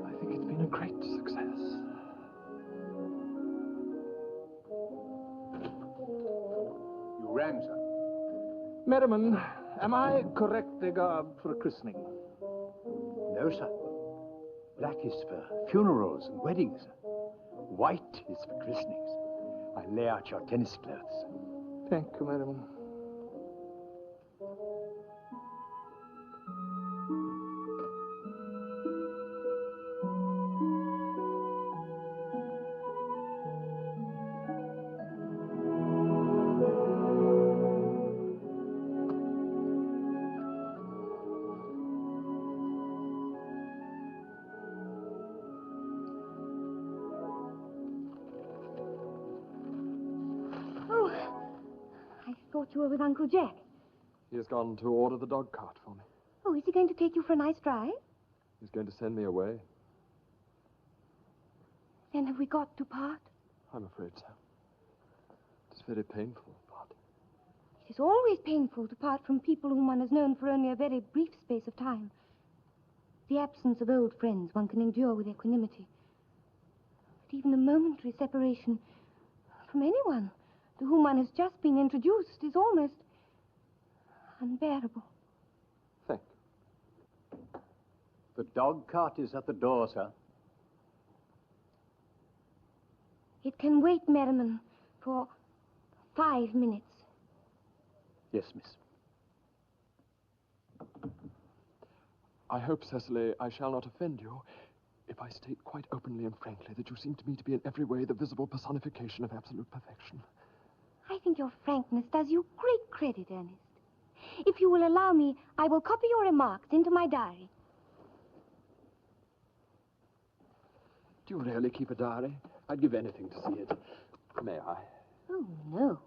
I think it's been a great success. You rang, sir. Merriman, am I correctly garbed for a christening? No, sir. Black is for funerals and weddings. White is for christenings. I lay out your tennis clothes. Thank you, Merriman. Oh, I thought you were with Uncle Jack. He has gone to order the dog cart for me. Oh, is he going to take you for a nice drive? He's going to send me away. Then have we got to part? I'm afraid so. It's very painful, but It is always painful to part from people whom one has known for only a very brief space of time. The absence of old friends one can endure with equanimity. But even a momentary separation from anyone to whom one has just been introduced is almost unbearable. thank you. The dog cart is at the door, sir. It can wait, Merriman, for 5 minutes. Yes, miss. I hope, Cecily, I shall not offend you if I state quite openly and frankly that you seem to me to be in every way the visible personification of absolute perfection. I think your frankness does you great credit, Ernest. If you will allow me, I will copy your remarks into my diary. Do you really keep a diary? I'd give anything to see it. May I? Oh, no.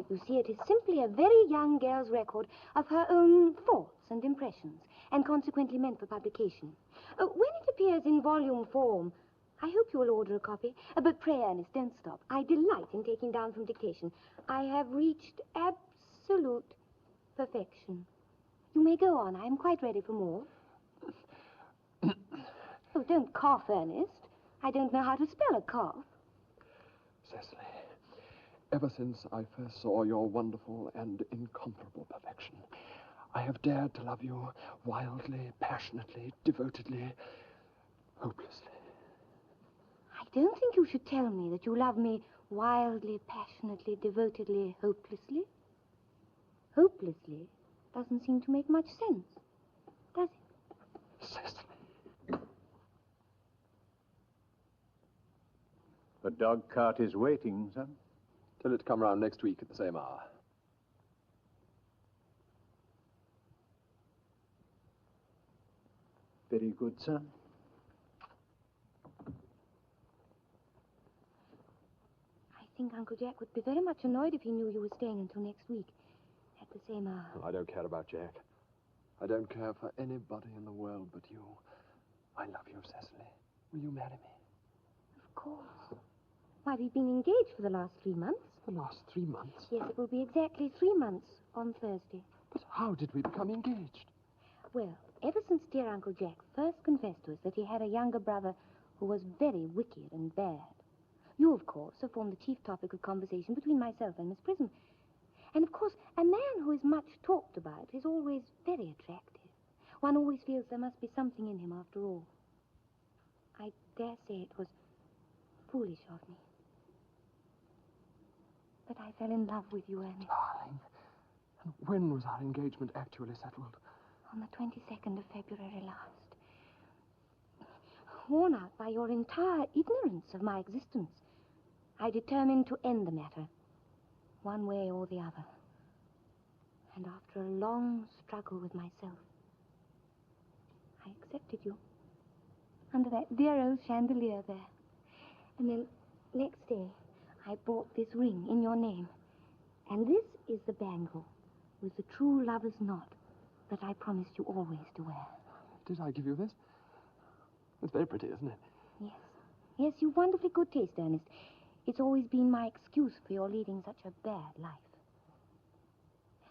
You see, it is simply a very young girl's record of her own thoughts and impressions, and consequently meant for publication. When it appears in volume form, I hope you will order a copy. But pray, Ernest, don't stop. I delight in taking down from dictation. I have reached absolute perfection. You may go on. I am quite ready for more. Oh, don't cough, Ernest. I don't know how to spell a cough. Cecily, ever since I first saw your wonderful and incomparable perfection, I have dared to love you wildly, passionately, devotedly, hopelessly. I don't think you should tell me that you love me wildly, passionately, devotedly, hopelessly. Hopelessly doesn't seem to make much sense, does it? Cecily. The dog cart is waiting, son. Tell it to come round next week at the same hour. Very good, son. I think Uncle Jack would be very much annoyed if he knew you were staying until next week at the same hour. Well, I don't care about Jack. I don't care for anybody in the world but you. I love you, Cecily. Will you marry me? Of course. Why, we've been engaged for the last 3 months. The last 3 months? Yes, it will be exactly 3 months on Thursday. But how did we become engaged? Well, ever since dear Uncle Jack first confessed to us that he had a younger brother who was very wicked and bad, you, of course, have formed the chief topic of conversation between myself and Miss Prism. And, of course, a man who is much talked about is always very attractive. One always feels there must be something in him after all. I dare say it was foolish of me. But I fell in love with you, Ernest. Darling, and when was our engagement actually settled? On the 22nd of February last. Worn out by your entire ignorance of my existence, I determined to end the matter, one way or the other. And after a long struggle with myself, I accepted you under that dear old chandelier there. And then next day, I bought this ring in your name. And this is the bangle with the true lover's knot that I promised you always to wear. Did I give you this? It's very pretty, isn't it? Yes. Yes, you've wonderfully good taste, Ernest. It's always been my excuse for your leading such a bad life.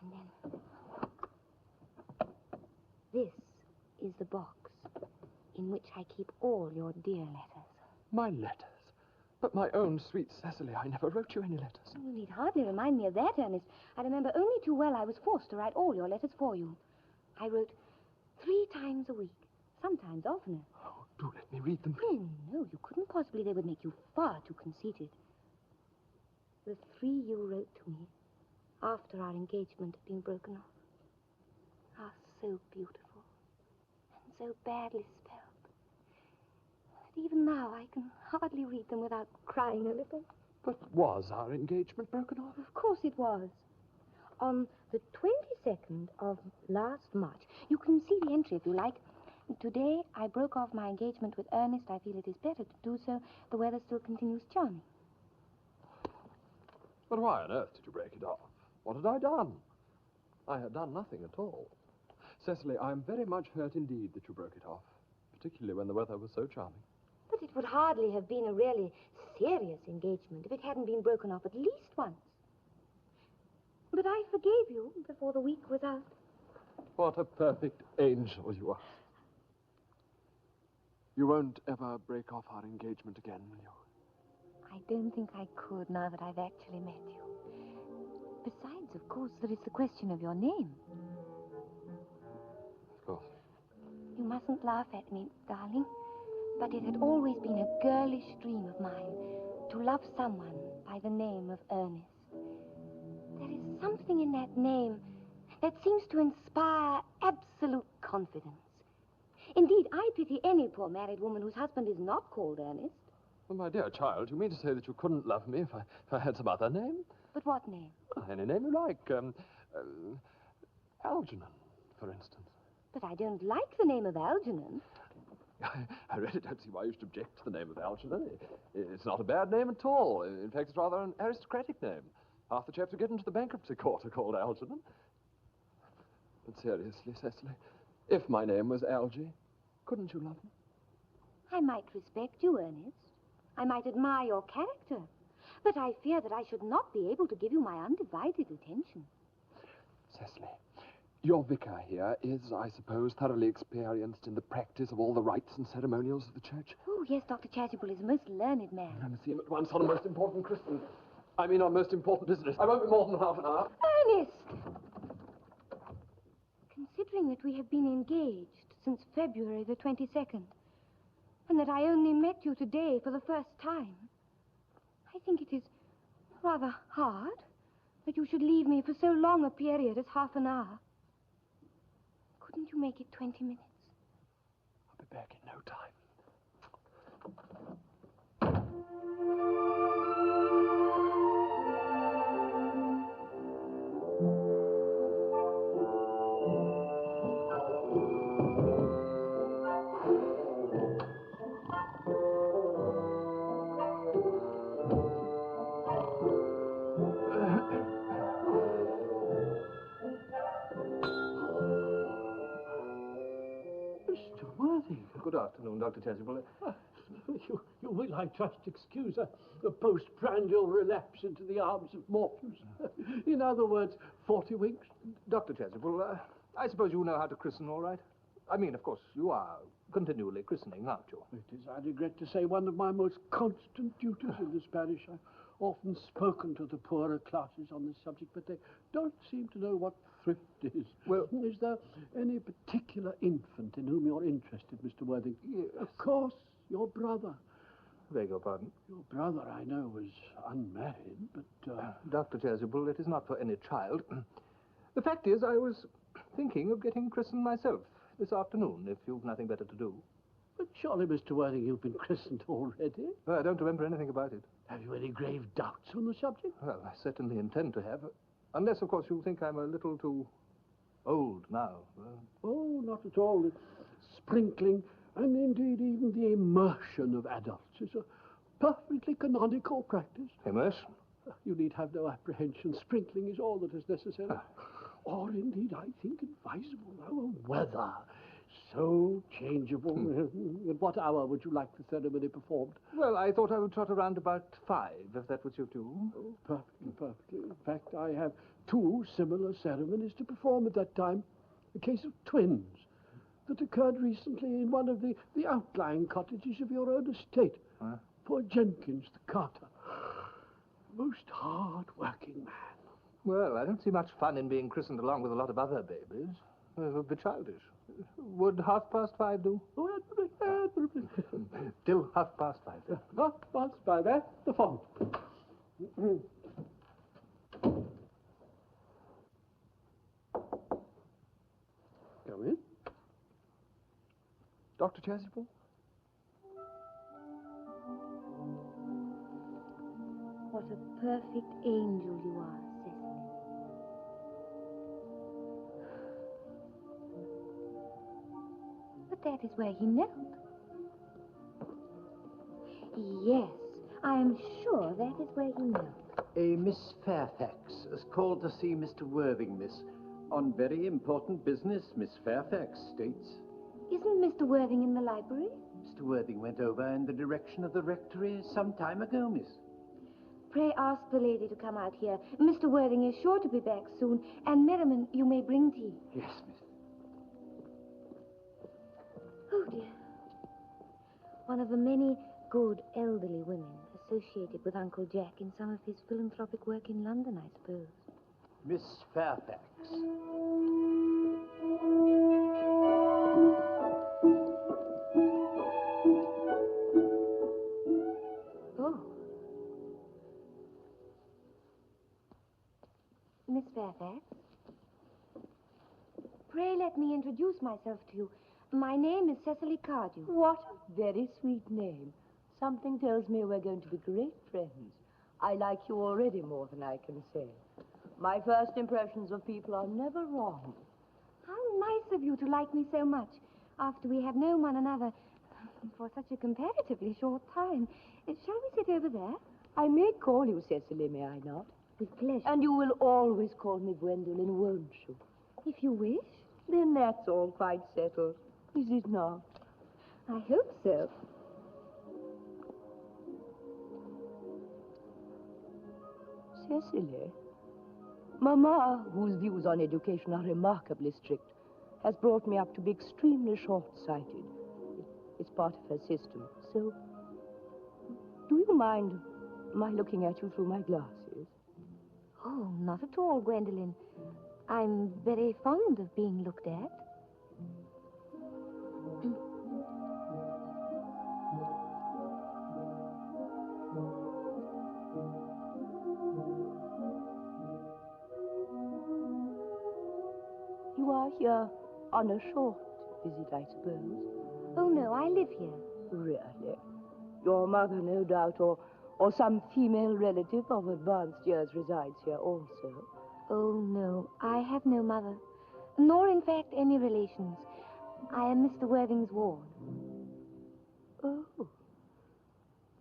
And then this is the box in which I keep all your dear letters. My letters? But my own sweet Cecily, I never wrote you any letters. You need hardly remind me of that, Ernest. I remember only too well I was forced to write all your letters for you. I wrote 3 times a week, sometimes oftener. Oh, do let me read them. Oh, no, you couldn't possibly. They would make you far too conceited. The 3 you wrote to me after our engagement had been broken off are so beautiful and so badly spelled that even now I can hardly read them without crying a little. But was our engagement broken off? Of course it was. On the 22nd of last March. You can see the entry if you like. Today, I broke off my engagement with Ernest. I feel it is better to do so. The weather still continues charming. But why on earth did you break it off? What had I done? I had done nothing at all. Cecily, I'm very much hurt indeed that you broke it off, particularly when the weather was so charming. But it would hardly have been a really serious engagement if it hadn't been broken off at least once. But I forgave you before the week was out. What a perfect angel you are. You won't ever break off our engagement again, will you? I don't think I could now that I've actually met you. Besides, of course, there is the question of your name. Of course. You mustn't laugh at me, darling, but it had always been a girlish dream of mine to love someone by the name of Ernest. There is something in that name that seems to inspire absolute confidence. Indeed, I pity any poor married woman whose husband is not called Ernest. Well, my dear child, you mean to say that you couldn't love me if I had some other name? But what name? Well, any name you like. Algernon, for instance. But I don't like the name of Algernon. I really don't see why you should object to the name of Algernon. It's not a bad name at all. In fact, it's rather an aristocratic name. Half the chaps who get into the bankruptcy court are called Algernon. But seriously, Cecily, if my name was Algy, couldn't you love me? I might respect you, Ernest. I might admire your character. But I fear that I should not be able to give you my undivided attention. Cecily, your vicar here is, I suppose, thoroughly experienced in the practice of all the rites and ceremonials of the church. Oh, yes, Dr. Chasuble is a most learned man. I'm going to see him at once on a most important Christian. I mean, on most important business. I won't be more than half an hour. Ernest! Considering that we have been engaged since February the 22nd, and that I only met you today for the first time, I think it is rather hard that you should leave me for so long a period as half an hour. Couldn't you make it 20 minutes? I'll be back in no time. Dr. Chasuble. You will, I trust, excuse a postprandial relapse into the arms of Morpheus. In other words, 40 winks. Dr. Chasuble, I suppose you know how to christen all right? I mean, of course, you are continually christening, aren't you? It is, I regret to say, one of my most constant duties in this parish. I've often spoken to the poorer classes on this subject, but they don't seem to know what thrift is. Well, is there any particular infant in whom you're interested, Mr. Worthing? Yes. Of course, your brother. Beg your pardon? Your brother, I know, was unmarried, but... Dr. Chasuble, it is not for any child. The fact is, I was thinking of getting christened myself this afternoon, if you've nothing better to do. But surely, Mr. Worthing, you've been christened already? I don't remember anything about it. Have you any grave doubts on the subject? Well, I certainly intend to have. Unless, of course, you think I'm a little too old now. Oh, not at all. The sprinkling, and indeed even the immersion of adults is a perfectly canonical practice. Immersion? You need have no apprehension. Sprinkling is all that is necessary. Or indeed, I think, advisable. Now, a weather so changeable. At what hour would you like the ceremony performed? Well, I thought I would trot around about 5, if that would suit you. Oh, perfectly, perfectly. In fact, I have 2 similar ceremonies to perform at that time. A case of twins that occurred recently in one of the outlying cottages of your own estate. Poor Jenkins, the carter. Most hard-working man. Well, I don't see much fun in being christened along with a lot of other babies. It would be childish. Would 5:30 do? Oh, admirably. Till 5:30. 5:30, at the font. Come in. Dr. Chasuble? What a perfect angel you are, Cecily. But that is where he knelt. Yes, I am sure that is where he knelt. A Miss Fairfax has called to see Mr. Worthing, miss. On very important business, Miss Fairfax states. Isn't Mr. Worthing in the library? Mr. Worthing went over in the direction of the rectory some time ago, miss. Pray ask the lady to come out here. Mr. Worthing is sure to be back soon. And Merriman, you may bring tea. Yes, miss. Oh, dear. One of the many good elderly women associated with Uncle Jack in some of his philanthropic work in London, I suppose. Miss Fairfax. Oh. Miss Fairfax? Pray let me introduce myself to you. My name is Cecily Cardew. What a very sweet name. Something tells me we're going to be great friends. I like you already more than I can say. My first impressions of people are never wrong. How nice of you to like me so much after we have known one another for such a comparatively short time. Shall we sit over there? I may call you Cecily, may I not? With pleasure. And you will always call me Gwendolen, won't you? If you wish. Then that's all quite settled, is it not? I hope so. Cecily, Mamma, whose views on education are remarkably strict, has brought me up to be extremely short-sighted. It's part of her system. So, do you mind my looking at you through my glasses? Oh, not at all, Gwendolen. I'm very fond of being looked at. You are here on a short visit, I suppose. Oh, no, I live here. Really? Your mother, no doubt, or some female relative of advanced years resides here also. Oh, no, I have no mother, nor, in fact, any relations. I am Mr. Worthing's ward. Oh.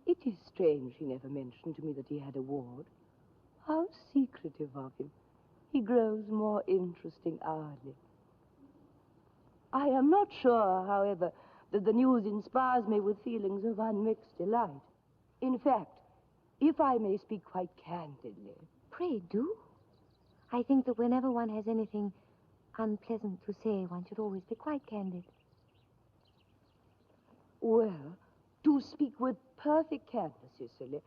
It is strange he never mentioned to me that he had a ward. How secretive of him. He grows more interesting hourly. I am not sure, however, that the news inspires me with feelings of unmixed delight. In fact, if I may speak quite candidly... Pray do. I think that whenever one has anything unpleasant to say, one should always be quite candid. Well, to speak with perfect candor, Cicely,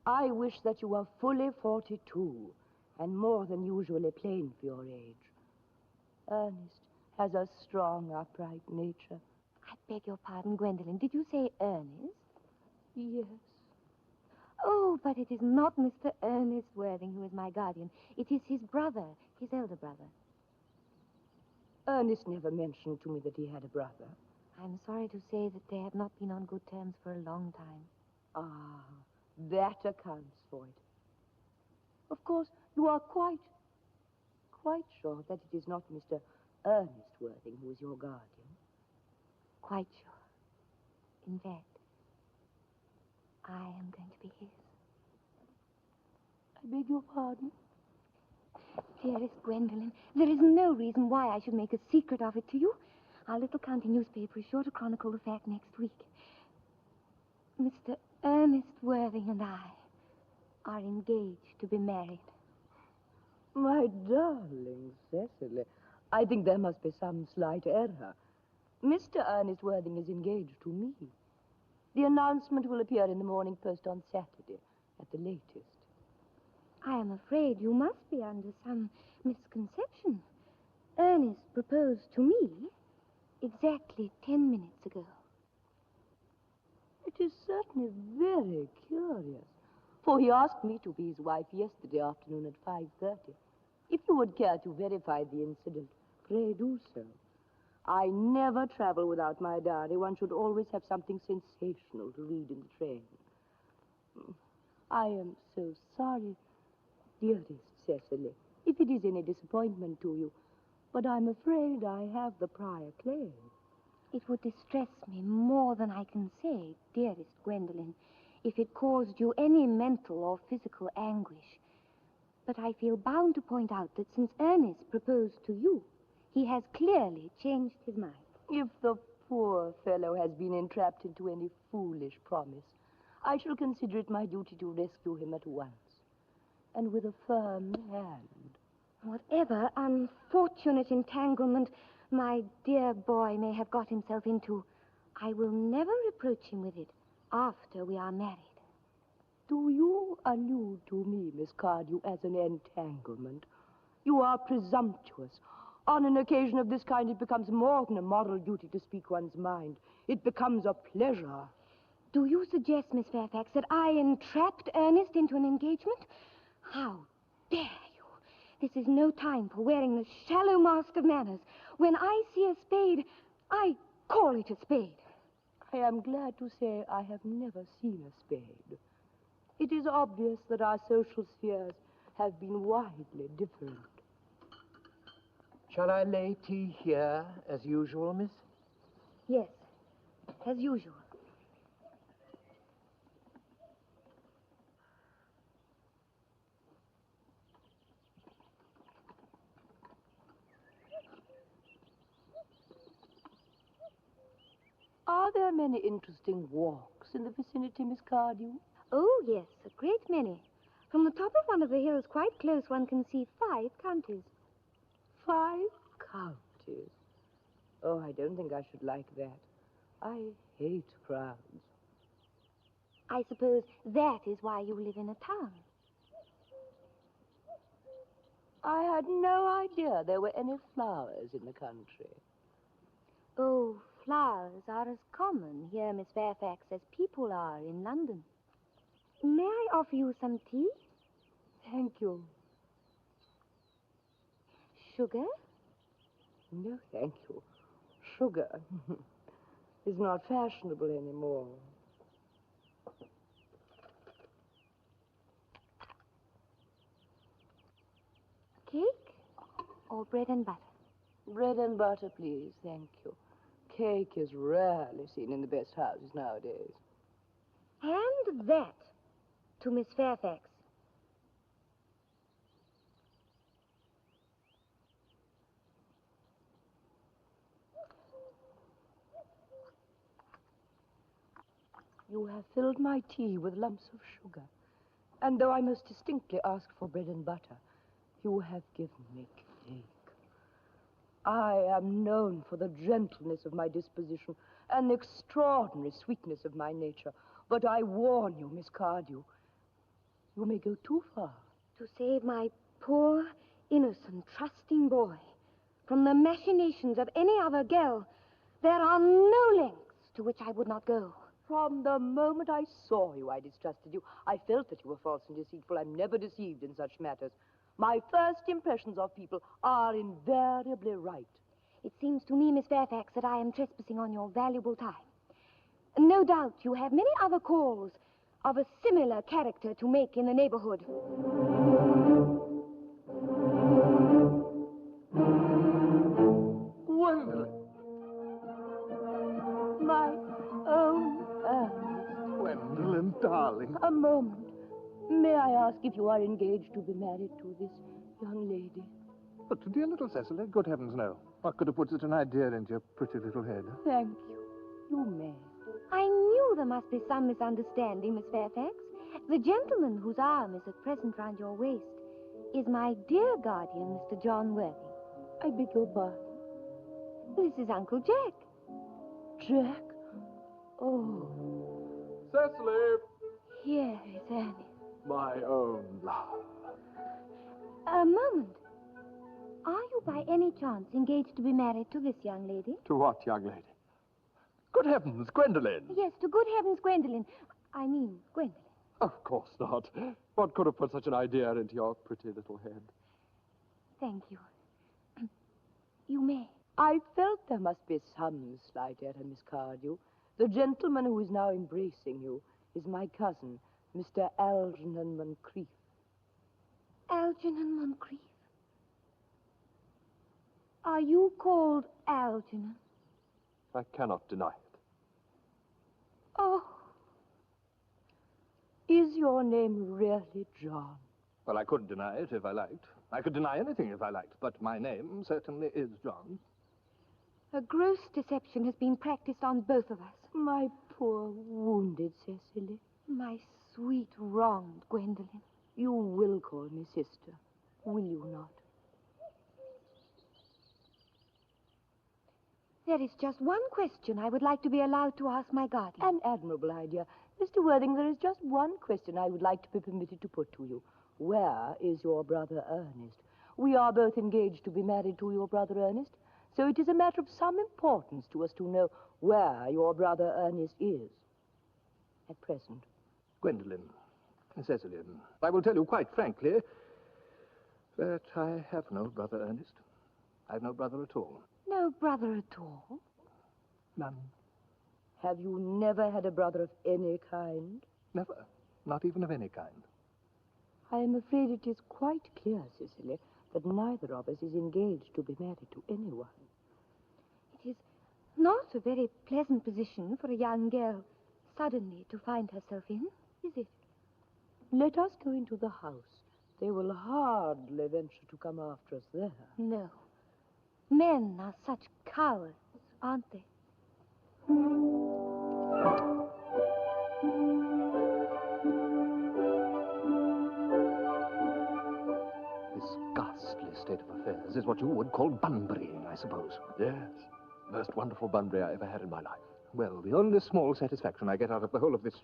I wish that you were fully 42 and more than usually plain for your age. Ernest has a strong, upright nature. I beg your pardon, Gwendolen. Did you say Ernest? Yes. Oh, but it is not Mr. Ernest Worthing who is my guardian. It is his brother, his elder brother. Ernest never mentioned to me that he had a brother. I'm sorry to say that they have not been on good terms for a long time. Ah, that accounts for it. Of course, you are quite sure that it is not Mr. Ernest Worthing who is your guardian. Quite sure. In fact, I am going to be his. I beg your pardon? Dearest Gwendolen, there is no reason why I should make a secret of it to you. Our little county newspaper is sure to chronicle the fact next week. Mr. Ernest Worthing and I are engaged to be married. My darling Cecily, I think there must be some slight error. Mr. Ernest Worthing is engaged to me. The announcement will appear in the Morning Post on Saturday, at the latest. I am afraid you must be under some misconception. Ernest proposed to me exactly 10 minutes ago. It is certainly very curious, for he asked me to be his wife yesterday afternoon at 5:30. If you would care to verify the incident, pray do so. I never travel without my diary. One should always have something sensational to read in the train. I am so sorry, dearest Cecily, if it is any disappointment to you, but I'm afraid I have the prior claim. It would distress me more than I can say, dearest Gwendolen, if it caused you any mental or physical anguish. But I feel bound to point out that since Ernest proposed to you, he has clearly changed his mind. If the poor fellow has been entrapped into any foolish promise, I shall consider it my duty to rescue him at once, and with a firm hand. Whatever unfortunate entanglement my dear boy may have got himself into, I will never reproach him with it after we are married. Do you allude to me, Miss Cardew, as an entanglement? You are presumptuous. On an occasion of this kind, it becomes more than a moral duty to speak one's mind. It becomes a pleasure. Do you suggest, Miss Fairfax, that I entrapped Ernest into an engagement? How dare you? This is no time for wearing the shallow mask of manners. When I see a spade, I call it a spade. I am glad to say I have never seen a spade. It is obvious that our social spheres have been widely different. Shall I lay tea here, as usual, miss? Yes, as usual. Are there many interesting walks in the vicinity, Miss Cardew? Oh, yes, a great many. From the top of one of the hills quite close, one can see 5 counties. 5 counties? Oh, I don't think I should like that. I hate crowds. I suppose that is why you live in a town. I had no idea there were any flowers in the country. Oh, flowers are as common here, Miss Fairfax, as people are in London. May I offer you some tea? Thank you. Sugar? No, thank you. Sugar is not fashionable anymore. Cake or bread and butter? Bread and butter, please, thank you. Cake is rarely seen in the best houses nowadays. Hand that to Miss Fairfax. You have filled my tea with lumps of sugar. And though I most distinctly asked for bread and butter, you have given me cake. I am known for the gentleness of my disposition and the extraordinary sweetness of my nature. But I warn you, Miss Cardew, you may go too far. To save my poor, innocent, trusting boy from the machinations of any other girl, there are no lengths to which I would not go. From the moment I saw you, I distrusted you. I felt that you were false and deceitful. I'm never deceived in such matters. My first impressions of people are invariably right. It seems to me, Miss Fairfax, that I am trespassing on your valuable time. No doubt you have many other calls of a similar character to make in the neighborhood. Gwendolyn! My own Ernest. Gwendolyn, darling. A moment. May I ask if you are engaged to be married to this young lady? But, dear little Cecily, good heavens, no. What could have put such an idea into your pretty little head? Thank you. You may. I knew there must be some misunderstanding, Miss Fairfax. The gentleman whose arm is at present round your waist is my dear guardian, Mr. John Worthing. I beg your pardon. This is Uncle Jack. Jack? Oh. Cecily! Here is Annie. My own love. A moment. Are you by any chance engaged to be married to this young lady? To what young lady? Good heavens, Gwendolen! Yes, to good heavens, Gwendolyn. I mean, Gwendolyn. Of course not. What could have put such an idea into your pretty little head? Thank you. You may. I felt there must be some slight error, Miss Cardew. The gentleman who is now embracing you is my cousin, Mr. Algernon Moncrief. Algernon Moncrief? Are you called Algernon? I cannot deny it. Oh. Is your name really John? Well, I couldn't deny it if I liked. I could deny anything if I liked, but my name certainly is John. A gross deception has been practiced on both of us. My poor wounded Cecily. My sweet wronged Gwendolen. You will call me sister, will you not? There is just one question I would like to be allowed to ask my guardian. An admirable idea. Mr. Worthing, there is just one question I would like to be permitted to put to you. Where is your brother Ernest? We are both engaged to be married to your brother Ernest, so it is a matter of some importance to us to know where your brother Ernest is at present. Gwendolen, Cecily, I will tell you quite frankly that I have no brother Ernest. I've no brother at all. No brother at all? None. Have you never had a brother of any kind? Never. Not even of any kind. I am afraid it is quite clear, Cecily, that neither of us is engaged to be married to anyone. It is not a very pleasant position for a young girl suddenly to find herself in, is it? Let us go into the house. They will hardly venture to come after us there. No. Men are such cowards, aren't they? This ghastly state of affairs is what you would call bunburying, I suppose. Yes. Most wonderful bunbury I ever had in my life. Well, the only small satisfaction I get out of the whole of this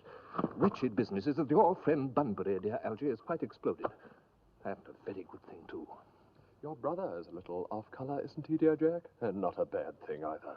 wretched business is that your friend Bunbury, dear Algy, is quite exploded. And a very good thing, too. Your brother is a little off-color, isn't he, dear Jack? And not a bad thing, either.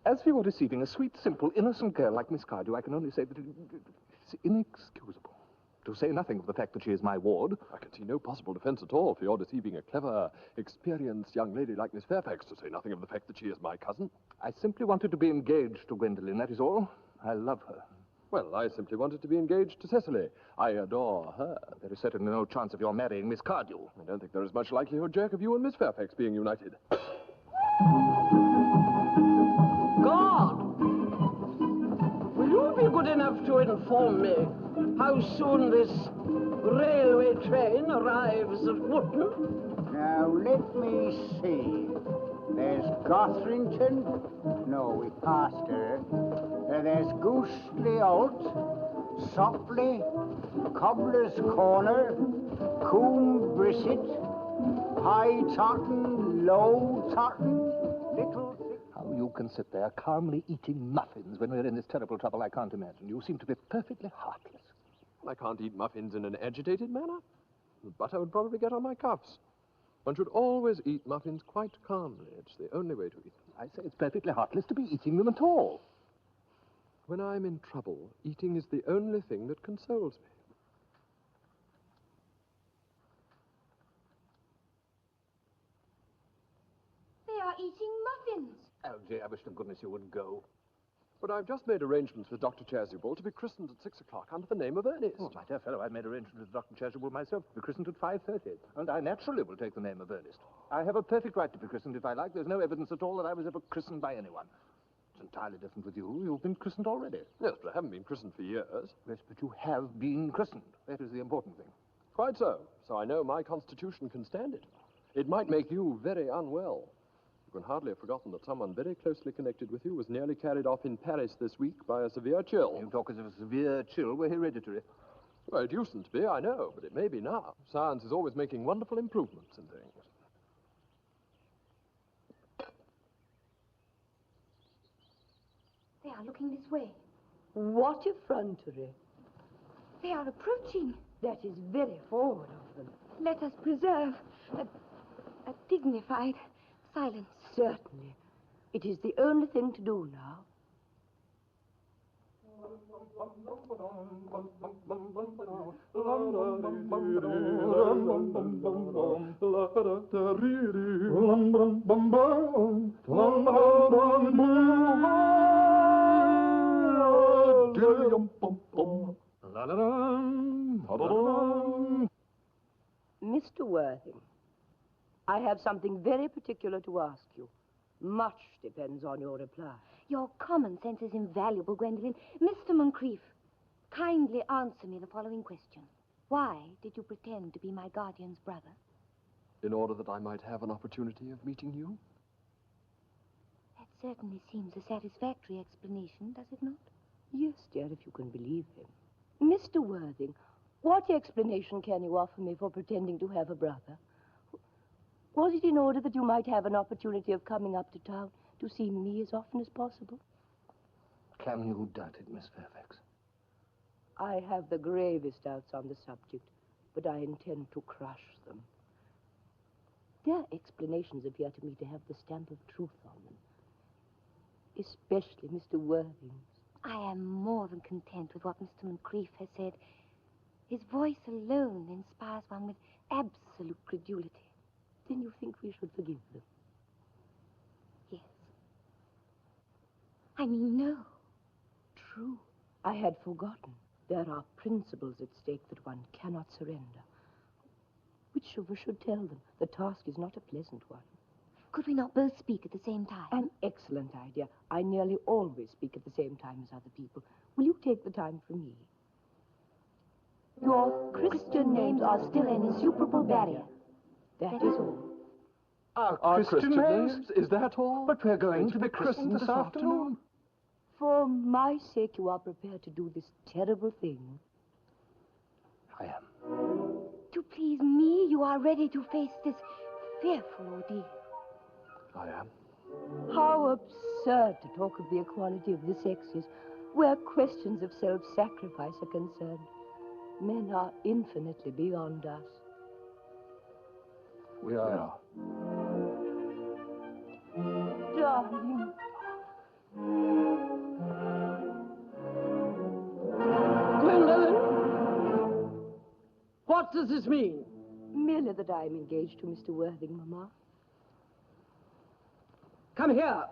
As for your deceiving a sweet, simple, innocent girl like Miss Cardew, I can only say that it's inexcusable. To say nothing of the fact that she is my ward. I can see no possible defense at all for your deceiving a clever, experienced young lady like Miss Fairfax, to say nothing of the fact that she is my cousin. I simply wanted to be engaged to Gwendolen, that is all. I love her. Well, I simply wanted to be engaged to Cecily. I adore her. There is certainly no chance of your marrying Miss Cardew. I don't think there is much likelihood, Jack, of you and Miss Fairfax being united. God! Will you be good enough to inform me how soon this railway train arrives at Wootton? Now, let me see. There's Gothrington. No, we passed her. There's Goosely Out, Sopley, Cobbler's Corner, Coombe Brisset, High Tartan, Low Tartan, Little... How you can sit there calmly eating muffins when we're in this terrible trouble, I can't imagine. You seem to be perfectly heartless. I can't eat muffins in an agitated manner. The butter would probably get on my cuffs. One should always eat muffins quite calmly. It's the only way to eat them. I say it's perfectly heartless to be eating them at all. When I'm in trouble, eating is the only thing that consoles me. They are eating muffins. Algy, I wish to goodness you would go. But I've just made arrangements with Dr. Chasuble to be christened at 6 o'clock under the name of Earnest. Oh, my dear fellow, I've made arrangements with Dr. Chasuble myself to be christened at 5:30, and I naturally will take the name of Earnest. I have a perfect right to be christened if I like. There's no evidence at all that I was ever christened by anyone. It's entirely different with you. You've been christened already. Yes, but I haven't been christened for years. Yes, but you have been christened. That is the important thing. Quite so. So I know my constitution can stand it. It might make you very unwell. You can hardly have forgotten that someone very closely connected with you was nearly carried off in Paris this week by a severe chill. You talk as if a severe chill were hereditary. Well, it usedn't to be, I know, but it may be now. Science is always making wonderful improvements in things. They are looking this way. What effrontery. They are approaching. That is very forward of them. Let us preserve a dignified silence. Certainly. It is the only thing to do now. Mr. Worthing, I have something very particular to ask you. Much depends on your reply. Your common sense is invaluable, Gwendolen. Mr. Moncrief, kindly answer me the following question. Why did you pretend to be my guardian's brother? In order that I might have an opportunity of meeting you? That certainly seems a satisfactory explanation, does it not? Yes, dear, if you can believe him. Mr. Worthing, what explanation can you offer me for pretending to have a brother? Was it in order that you might have an opportunity of coming up to town to see me as often as possible? Can you doubt it, Miss Fairfax? I have the gravest doubts on the subject, but I intend to crush them. Their explanations appear to me to have the stamp of truth on them, especially Mr. Worthing's. I am more than content with what Mr. Moncrief has said. His voice alone inspires one with absolute credulity. Then you think we should forgive them? Yes. I mean, no. True. I had forgotten. There are principles at stake that one cannot surrender. Which of us should tell them? The task is not a pleasant one. Could we not both speak at the same time? An excellent idea. I nearly always speak at the same time as other people. Will you take the time for me? Your Christian names are still an insuperable barrier. That is all. Our Christian names? Is that all? But we're going to be christened this afternoon. For my sake, you are prepared to do this terrible thing. I am. To please me, you are ready to face this fearful ordeal. I am. How absurd to talk of the equality of the sexes where questions of self-sacrifice are concerned. Men are infinitely beyond us. We are. Darling. Gwendolen! What does this mean? Merely that I am engaged to Mr. Worthing, Mamma. Come here.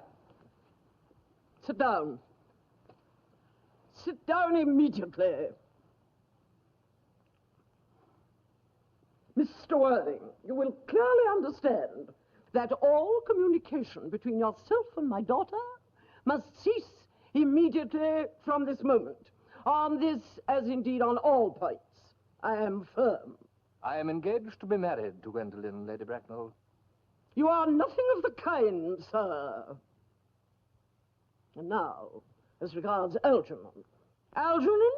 Sit down. Sit down immediately. Mr. Worthing, you will clearly understand that all communication between yourself and my daughter must cease immediately from this moment. On this, as indeed on all points, I am firm. I am engaged to be married to Gwendolen, Lady Bracknell. You are nothing of the kind, sir. And now, as regards Algernon. Algernon,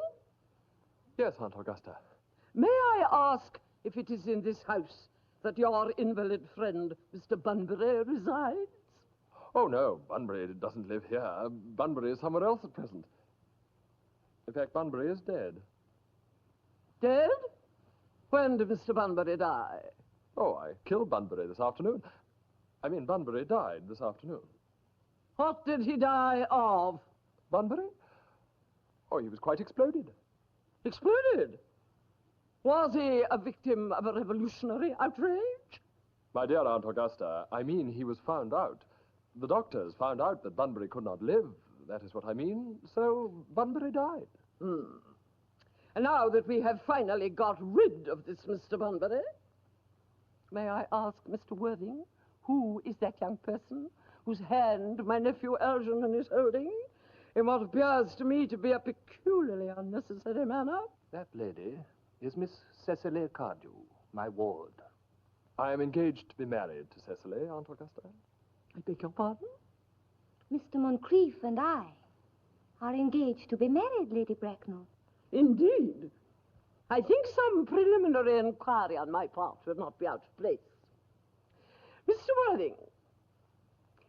Yes, Aunt Augusta. may I ask if it is in this house that your invalid friend, Mr. Bunbury, resides? Oh, no, Bunbury doesn't live here. Bunbury is somewhere else at present. In fact, Bunbury is dead. Dead? When did Mr. Bunbury die? Oh, I killed Bunbury this afternoon. I mean, Bunbury died this afternoon. What did he die of? Bunbury? Oh, he was quite exploded. Exploded? Was he a victim of a revolutionary outrage? My dear Aunt Augusta, I mean he was found out. The doctors found out that Bunbury could not live. That is what I mean. So Bunbury died. And now that we have finally got rid of this Mr. Bunbury, may I ask, Mr. Worthing, who is that young person whose hand my nephew Algernon is holding in what appears to me to be a peculiarly unnecessary manner? That lady is Miss Cecily Cardew, my ward. I am engaged to be married to Cecily, Aunt Augusta. I beg your pardon? Mr. Moncrief and I are engaged to be married, Lady Bracknell. Indeed. I think some preliminary inquiry on my part would not be out of place. Mr. Worthing,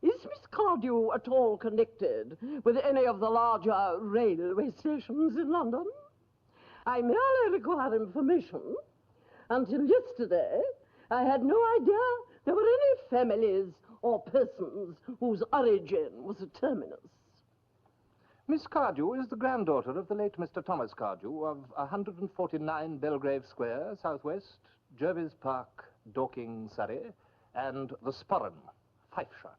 is Miss Cardew at all connected with any of the larger railway stations in London? I merely require information. Until yesterday, I had no idea there were any families or persons whose origin was a terminus. Miss Cardew is the granddaughter of the late Mr. Thomas Cardew of 149 Belgrave Square, Southwest, Jervis Park, Dorking, Surrey, and the Sporran, Fifeshire.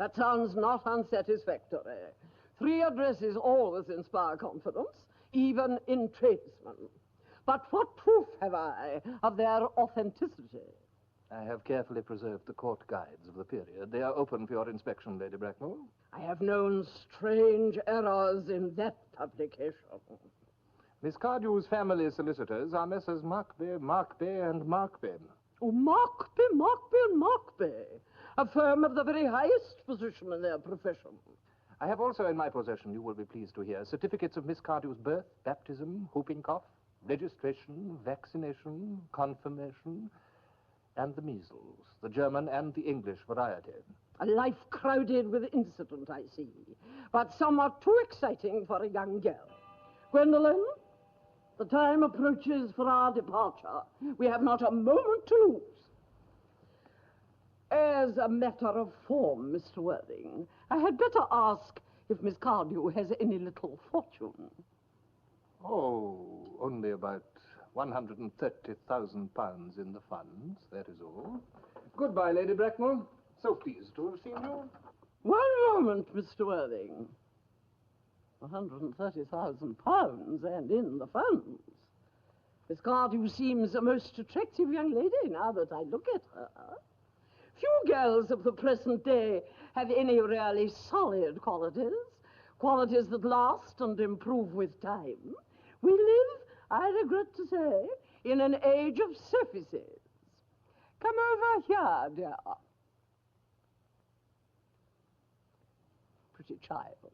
That sounds not unsatisfactory. 3 addresses always inspire confidence, even in tradesmen. But what proof have I of their authenticity? I have carefully preserved the court guides of the period. They are open for your inspection, Lady Bracknell. I have known strange errors in that publication. Miss Cardew's family solicitors are Messrs. Markby, and Markby. Oh, Markby, and Markby. A firm of the very highest position in their profession. I have also in my possession, you will be pleased to hear, certificates of Miss Cardew's birth, baptism, whooping cough, registration, vaccination, confirmation, and the measles, the German and the English variety. A life crowded with incident, I see, but somewhat too exciting for a young girl. Gwendolen, the time approaches for our departure. We have not a moment to lose. As a matter of form, Mr. Worthing, I had better ask if Miss Cardew has any little fortune. Oh, only about £130,000 in the funds, that is all. Goodbye, Lady Bracknell. So pleased to have seen you. One moment, Mr. Worthing. £130,000 and in the funds. Miss Cardew seems a most attractive young lady now that I look at her. Few girls of the present day have any really solid qualities, qualities that last and improve with time. We live, I regret to say, in an age of surfaces. Come over here, dear. Pretty child.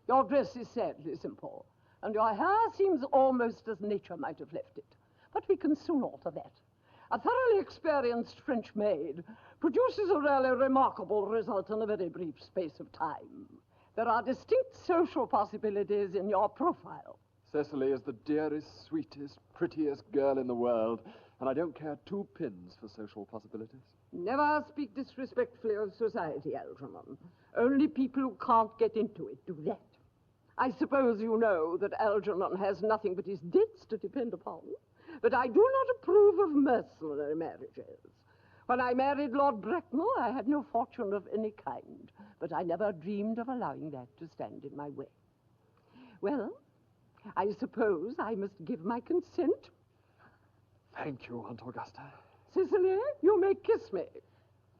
Your dress is sadly simple, and your hair seems almost as nature might have left it. But we can soon alter that. A thoroughly experienced French maid produces a really remarkable result in a very brief space of time. There are distinct social possibilities in your profile. Cecily is the dearest, sweetest, prettiest girl in the world, and I don't care 2 pins for social possibilities. Never speak disrespectfully of society, Algernon. Only people who can't get into it do that. I suppose you know that Algernon has nothing but his debts to depend upon, but I do not approve of mercenary marriages. When I married Lord Bracknell, I had no fortune of any kind, but I never dreamed of allowing that to stand in my way. Well, I suppose I must give my consent. Thank you, Aunt Augusta. Cecily, you may kiss me.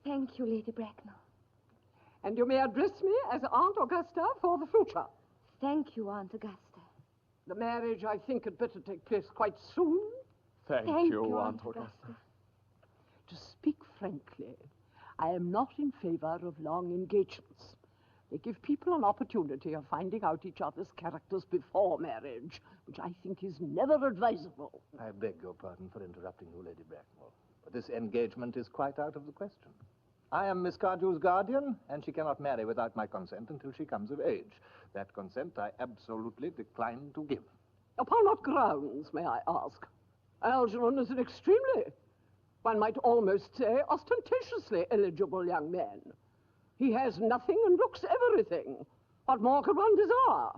Thank you, Lady Bracknell. And you may address me as Aunt Augusta for the future. Thank you, Aunt Augusta. The marriage, I think, had better take place quite soon. Thank you, Aunt Augusta. To speak frankly, I am not in favor of long engagements. They give people an opportunity of finding out each other's characters before marriage, which I think is never advisable. I beg your pardon for interrupting you, Lady Bracknell, but this engagement is quite out of the question. I am Miss Cardew's guardian, and she cannot marry without my consent until she comes of age. That consent I absolutely decline to give. Upon what grounds, may I ask? Algernon is an extremely, one might almost say, ostentatiously eligible young man. He has nothing and looks everything. What more could one desire?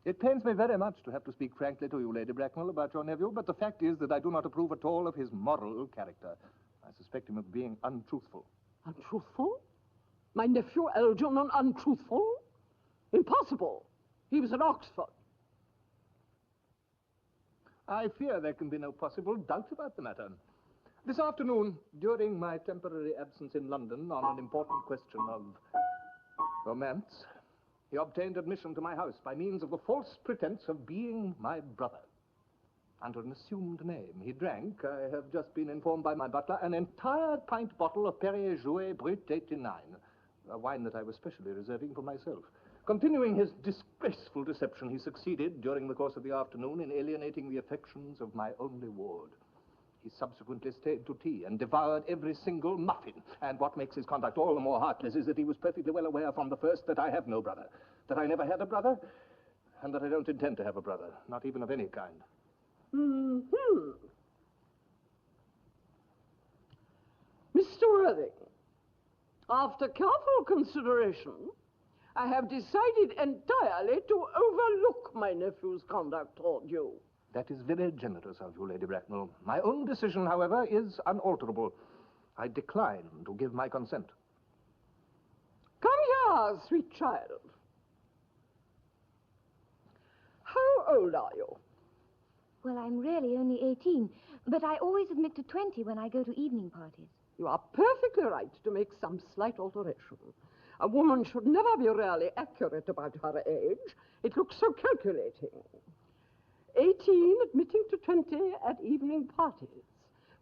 It pains me very much to have to speak frankly to you, Lady Bracknell, about your nephew, but the fact is that I do not approve at all of his moral character. I suspect him of being untruthful. Untruthful? My nephew Algernon untruthful? Impossible. He was at Oxford. I fear there can be no possible doubt about the matter. This afternoon, during my temporary absence in London on an important question of romance, he obtained admission to my house by means of the false pretense of being my brother. Under an assumed name, he drank, I have just been informed by my butler, an entire pint bottle of Perrier Jouet Brut 89, a wine that I was specially reserving for myself. Continuing his disgraceful deception, he succeeded, during the course of the afternoon, in alienating the affections of my only ward. He subsequently stayed to tea and devoured every single muffin. And what makes his conduct all the more heartless is that he was perfectly well aware from the first that I have no brother, that I never had a brother, and that I don't intend to have a brother, not even of any kind. Mr. Worthing, after careful consideration, I have decided entirely to overlook my nephew's conduct toward you. That is very generous of you, Lady Bracknell. My own decision, however, is unalterable. I decline to give my consent. Come here, sweet child. How old are you? Well, I'm really only 18, but I always admit to 20 when I go to evening parties. You are perfectly right to make some slight alteration. A woman should never be really accurate about her age. It looks so calculating. 18 admitting to 20 at evening parties.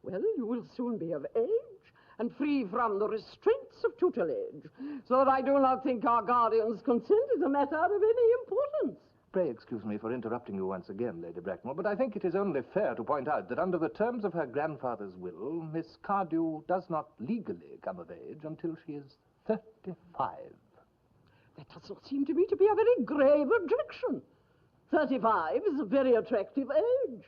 Well, you will soon be of age and free from the restraints of tutelage, so that I do not think our guardian's consent is a matter of any importance. Pray excuse me for interrupting you once again, Lady Bracknell, but I think it is only fair to point out that under the terms of her grandfather's will, Miss Cardew does not legally come of age until she is 35. That does not seem to me to be a very grave objection. 35 is a very attractive age.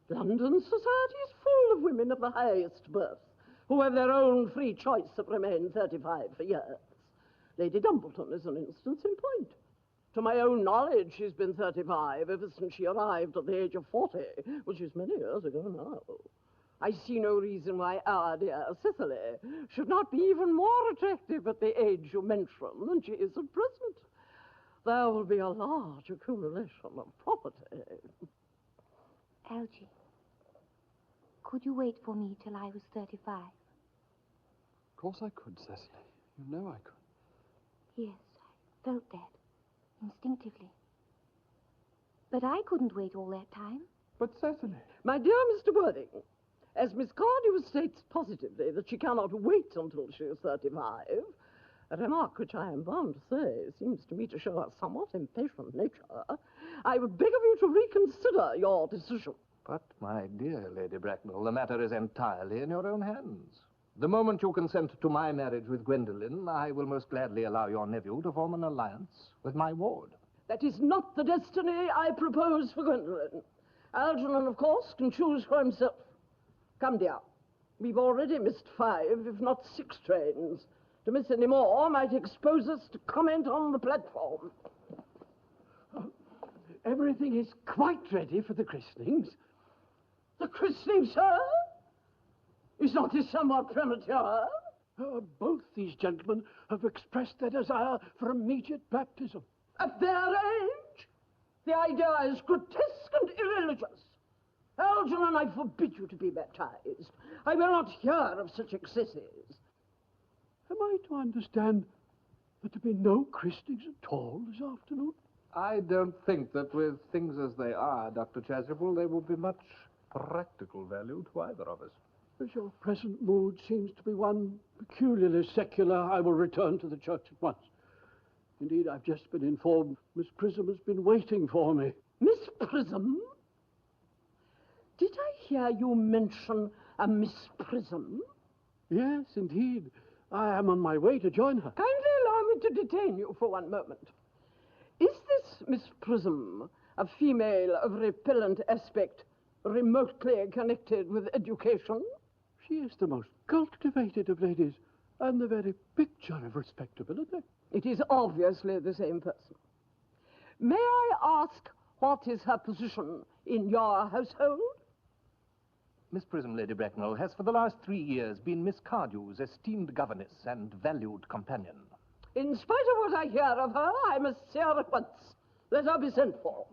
London society is full of women of the highest birth who have their own free choice of remaining 35 for years. Lady Dumbleton is an instance in point. To my own knowledge, she's been 35 ever since she arrived at the age of 40, which is many years ago now. I see no reason why our dear Cicely should not be even more attractive at the age you mention than she is at present. There will be a large accumulation of property. Algy, could you wait for me till I was 35? Of course I could, Cecily. You know I could. Yes, I felt that, instinctively. But I couldn't wait all that time. But Cecily... My dear Mr. Worthing, as Miss Cardew states positively that she cannot wait until she is 35, a remark which I am bound to say seems to me to show a somewhat impatient nature, I would beg of you to reconsider your decision. But, my dear Lady Bracknell, the matter is entirely in your own hands. The moment you consent to my marriage with Gwendolen, I will most gladly allow your nephew to form an alliance with my ward. That is not the destiny I propose for Gwendolen. Algernon, of course, can choose for himself. Come, dear. We've already missed 5, if not 6 trains. To miss any more might expose us to comment on the platform. Everything is quite ready for the christenings. The christening, sir? Is not this somewhat premature? Both these gentlemen have expressed their desire for immediate baptism. At their age? The idea is grotesque and irreligious. Algernon, I forbid you to be baptized. I will not hear of such excesses. Am I to understand that there be no christenings at all this afternoon? I don't think that with things as they are, Dr. Chasuble, there will be much practical value to either of us. As your present mood seems to be one peculiarly secular, I will return to the church at once. Indeed, I've just been informed Miss Prism has been waiting for me. Miss Prism? Did I hear you mention a Miss Prism? Yes, indeed. I am on my way to join her. Kindly allow me to detain you for one moment. Is this Miss Prism a female of repellent aspect, remotely connected with education? She is the most cultivated of ladies, and the very picture of respectability. It is obviously the same person. May I ask what is her position in your household? Miss Prism, Lady Bracknell, has for the last 3 years been Miss Cardew's esteemed governess and valued companion. In spite of what I hear of her, I must see her at once. Let her be sent for.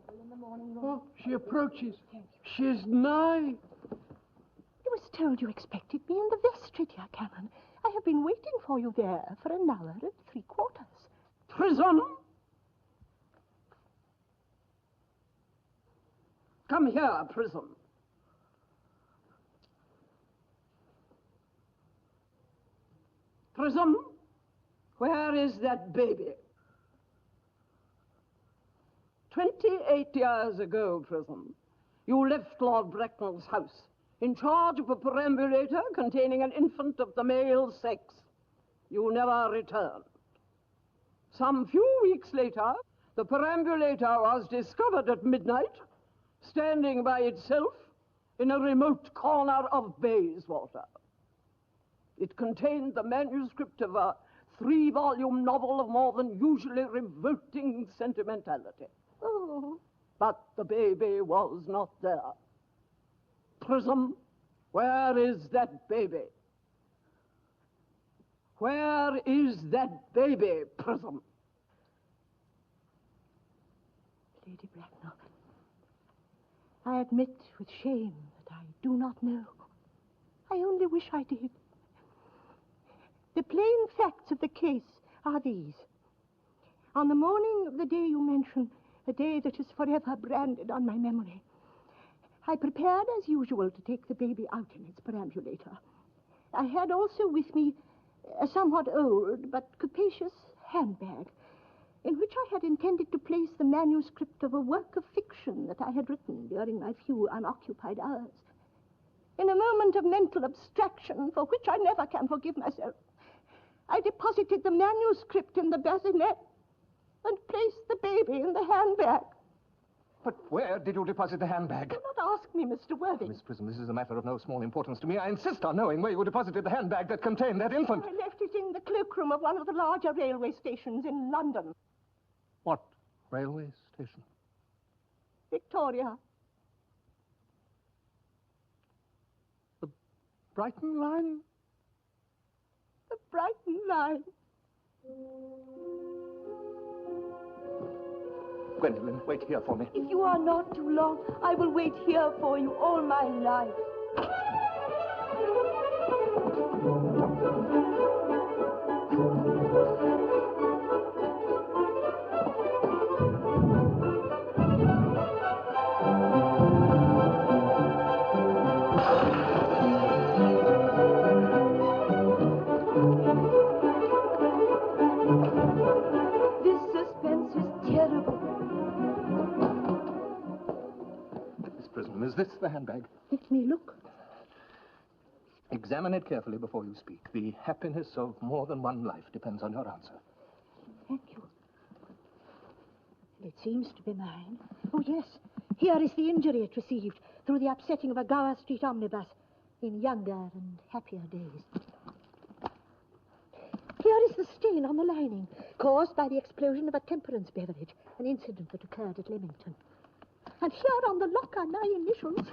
Oh, she approaches. She is nigh. I was told you expected me in the vestry, dear Canon. I have been waiting for you there for an hour and 3/4. Prism! Come here, Prism. Prism, where is that baby? 28 years ago, Prism, you left Lord Bracknell's house in charge of a perambulator containing an infant of the male sex. You never returned. Some few weeks later, the perambulator was discovered at midnight, standing by itself in a remote corner of Bayswater. It contained the manuscript of a 3-volume novel of more than usually revolting sentimentality. Oh, but the baby was not there. Prism, where is that baby? Where is that baby, Prism? Lady Bracknell, I admit with shame that I do not know. I only wish I did. The plain facts of the case are these. On the morning of the day you mention, a day that is forever branded on my memory, I prepared as usual to take the baby out in its perambulator. I had also with me a somewhat old but capacious handbag, in which I had intended to place the manuscript of a work of fiction that I had written during my few unoccupied hours. In a moment of mental abstraction, for which I never can forgive myself, I deposited the manuscript in the bassinet and placed the baby in the handbag. But where did you deposit the handbag? Do not ask me, Mr. Worthing. Miss Prism, this is a matter of no small importance to me. I insist on knowing where you deposited the handbag that contained that infant. I left it in the cloakroom of one of the larger railway stations in London. What railway station? Victoria. The Brighton line? The Brighton line. Gwendolen, wait here for me. If you are not too long, I will wait here for you all my life. This suspense is terrible. Miss Prism, is this the handbag? Let me look. Examine it carefully before you speak. The happiness of more than one life depends on your answer. Thank you. It seems to be mine. Oh, yes. Here is the injury it received through the upsetting of a Gower Street omnibus in younger and happier days. Here is the stain on the lining, caused by the explosion of a temperance beverage, an incident that occurred at Leamington. And here on the lock are my initials.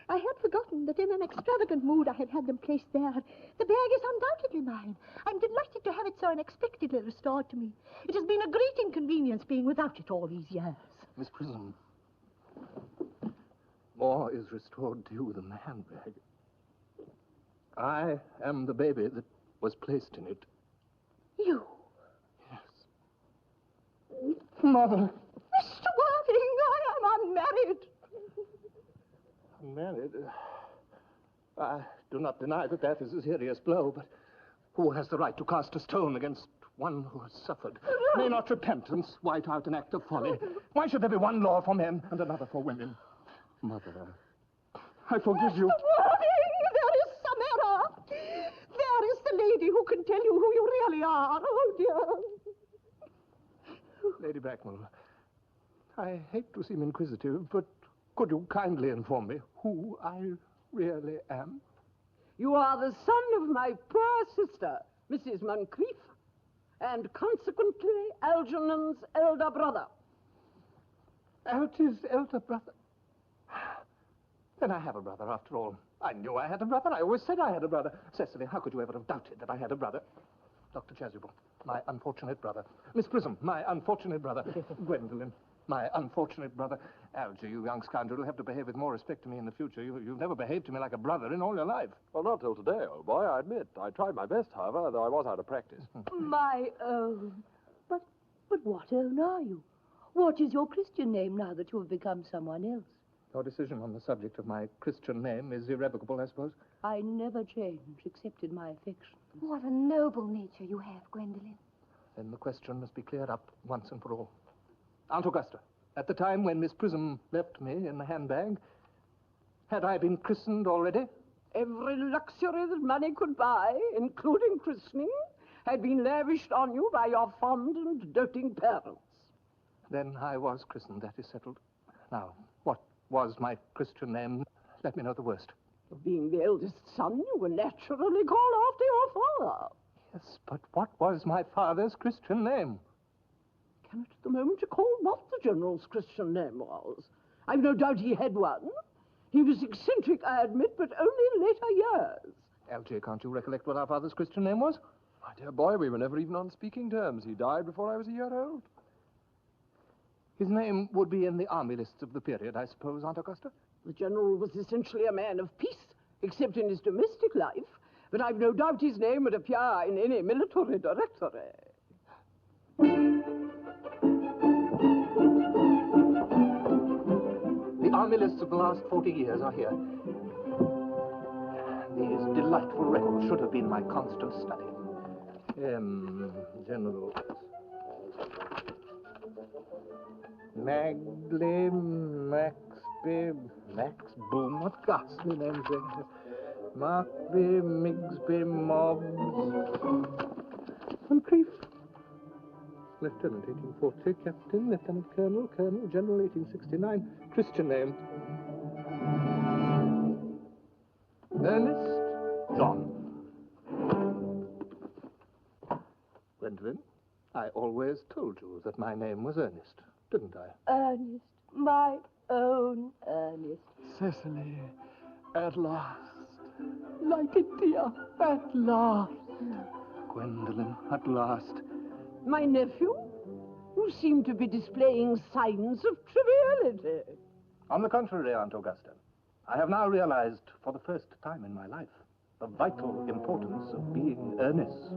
I had forgotten that in an extravagant mood I had had them placed there. The bag is undoubtedly mine. I'm delighted to have it so unexpectedly restored to me. It has been a great inconvenience being without it all these years. Miss Prism, more is restored to you than the handbag. I am the baby that was placed in it. You? Yes. Mother. Mr. Worthing, I am unmarried. Unmarried? I do not deny that that is a serious blow, but who has the right to cast a stone against one who has suffered. May not repentance white out an act of folly? Why should there be one law for men and another for women? Mother, I forgive you. Mr. Worthing, there is some error. There is the lady who can tell you who you really are. Oh, dear. Lady Bracknell, I hate to seem inquisitive, but could you kindly inform me who I really am? You are the son of my poor sister, Mrs. Moncrief, and consequently Algernon's elder brother. Algy's elder brother? Then I have a brother, after all. I knew I had a brother. I always said I had a brother. Cecily, how could you ever have doubted that I had a brother? Dr. Chasuble, my unfortunate brother. Miss Prism, my unfortunate brother. Gwendolen, my unfortunate brother. Algy, you young scoundrel, you'll have to behave with more respect to me in the future. You've never behaved to me like a brother in all your life. Well, not till today, old boy, I admit. I tried my best, however, though I was out of practice. My own. But what own are you? What is your Christian name now that you have become someone else? Your decision on the subject of my Christian name is irrevocable, I suppose? I never change, except in my affections. What a noble nature you have, Gwendolen. Then the question must be cleared up once and for all. Aunt Augusta, at the time when Miss Prism left me in the handbag, had I been christened already? Every luxury that money could buy, including christening, had been lavished on you by your fond and doting parents. Then I was christened, that is settled. Now, what was my Christian name? Let me know the worst. Being the eldest son, you were naturally called after your father. Yes, but what was my father's Christian name? Cannot at the moment recall what the General's Christian name was. I've no doubt he had one. He was eccentric, I admit, but only in later years. Algy, can't you recollect what our father's Christian name was? My dear boy, we were never even on speaking terms. He died before I was a year old. His name would be in the army lists of the period, I suppose, Aunt Augusta? The General was essentially a man of peace, except in his domestic life, but I've no doubt his name would appear in any military directory. The army lists of the last 40 years are here. These delightful records should have been my constant study. General. Magley, Maxby, Max Boom, what ghastly names they have. Markby, Migsby, Mobbs. Moncrief. Lieutenant, 1840. Captain, Lieutenant Colonel, Colonel, General, 1869. Christian name. Ernest John. Gwendolen, I always told you that my name was Ernest, didn't I? Ernest, my own Ernest. Cecily, at last. Like a dear, at last. Gwendolen, at last. My nephew, you seem to be displaying signs of triviality. On the contrary, Aunt Augusta, I have now realized for the first time in my life the vital importance of being earnest.